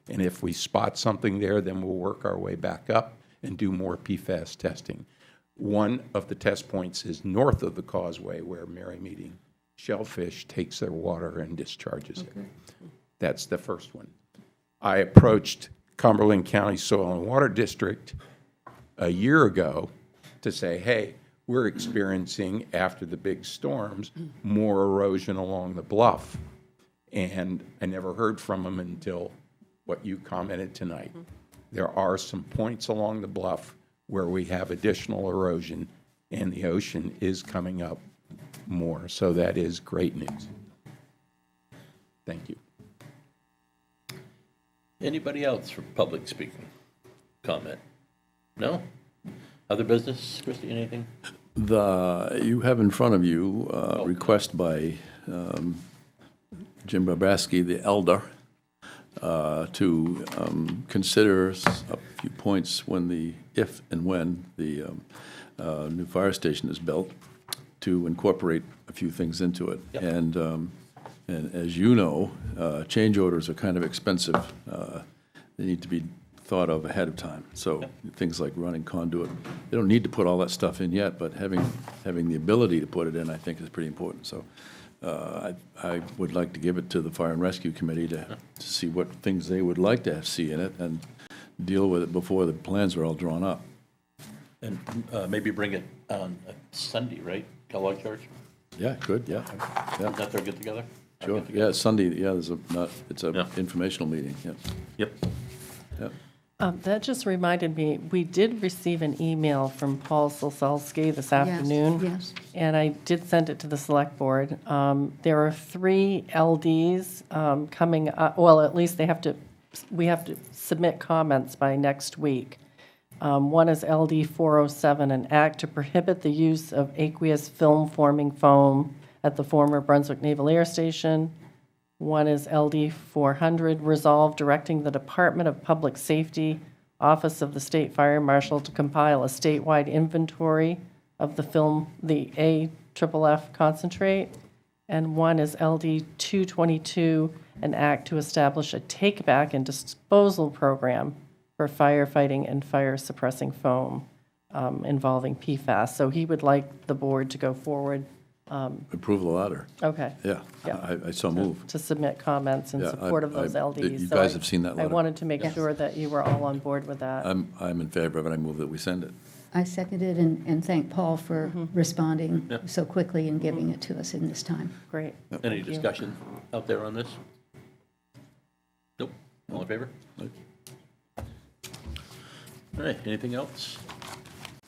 And if we spot something there, then we'll work our way back up and do more PFAS testing. One of the test points is north of the causeway where Merry Meeting Shellfish takes their water and discharges it. That's the first one. I approached Cumberland County Soil and Water District a year ago to say, hey, we're experiencing, after the big storms, more erosion along the bluff. And I never heard from them until what you commented tonight. There are some points along the bluff where we have additional erosion, and the ocean is coming up more. So that is great news. Thank you. Anybody else for public speaking? Comment? No? Other business, Christie, anything? You have in front of you a request by Jim Bobrowski, the elder, to consider a few points if and when the new fire station is built, to incorporate a few things into it. Yep. And as you know, change orders are kind of expensive. They need to be thought of ahead of time. So things like running conduit, they don't need to put all that stuff in yet, but having the ability to put it in, I think, is pretty important. So I would like to give it to the Fire and Rescue Committee to see what things they would like to see in it and deal with it before the plans are all drawn up. And maybe bring it on a Sunday, right? Kellogg Church? Yeah, good, yeah. Is that their get-together? Sure, yeah, Sunday, yeah, it's a Yeah. informational meeting, yeah. Yep. Yeah. That just reminded me, we did receive an email from Paul Solsalski this afternoon. Yes. And I did send it to the select board. There are 3 LDs coming up, well, at least we have to submit comments by next week. One is LD 407, an act to prohibit the use of aqueous film-forming foam at the former Brunswick Naval Air Station. One is LD 400, resolve directing the Department of Public Safety, Office of the State Fire Marshal to compile a statewide inventory of the AFFF concentrate. And one is LD 222, an act to establish a take-back and disposal program for firefighting and fire suppressing foam involving PFAS. So he would like the board to go forward. Approve the latter. Okay. Yeah, Yeah. I so move. To submit comments in Yeah, support of those LDs. you So guys have seen that I letter. wanted to make sure that you were all on board with that. I'm in favor of it, I move that we send it. I seconded and thank Paul for responding Yep. so quickly and giving it to us in this time. Great. Any Thank you. discussion out there on this? Nope. All in favor? All right, anything else?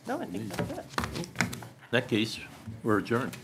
No, I think that's it. In that case, we're adjourned.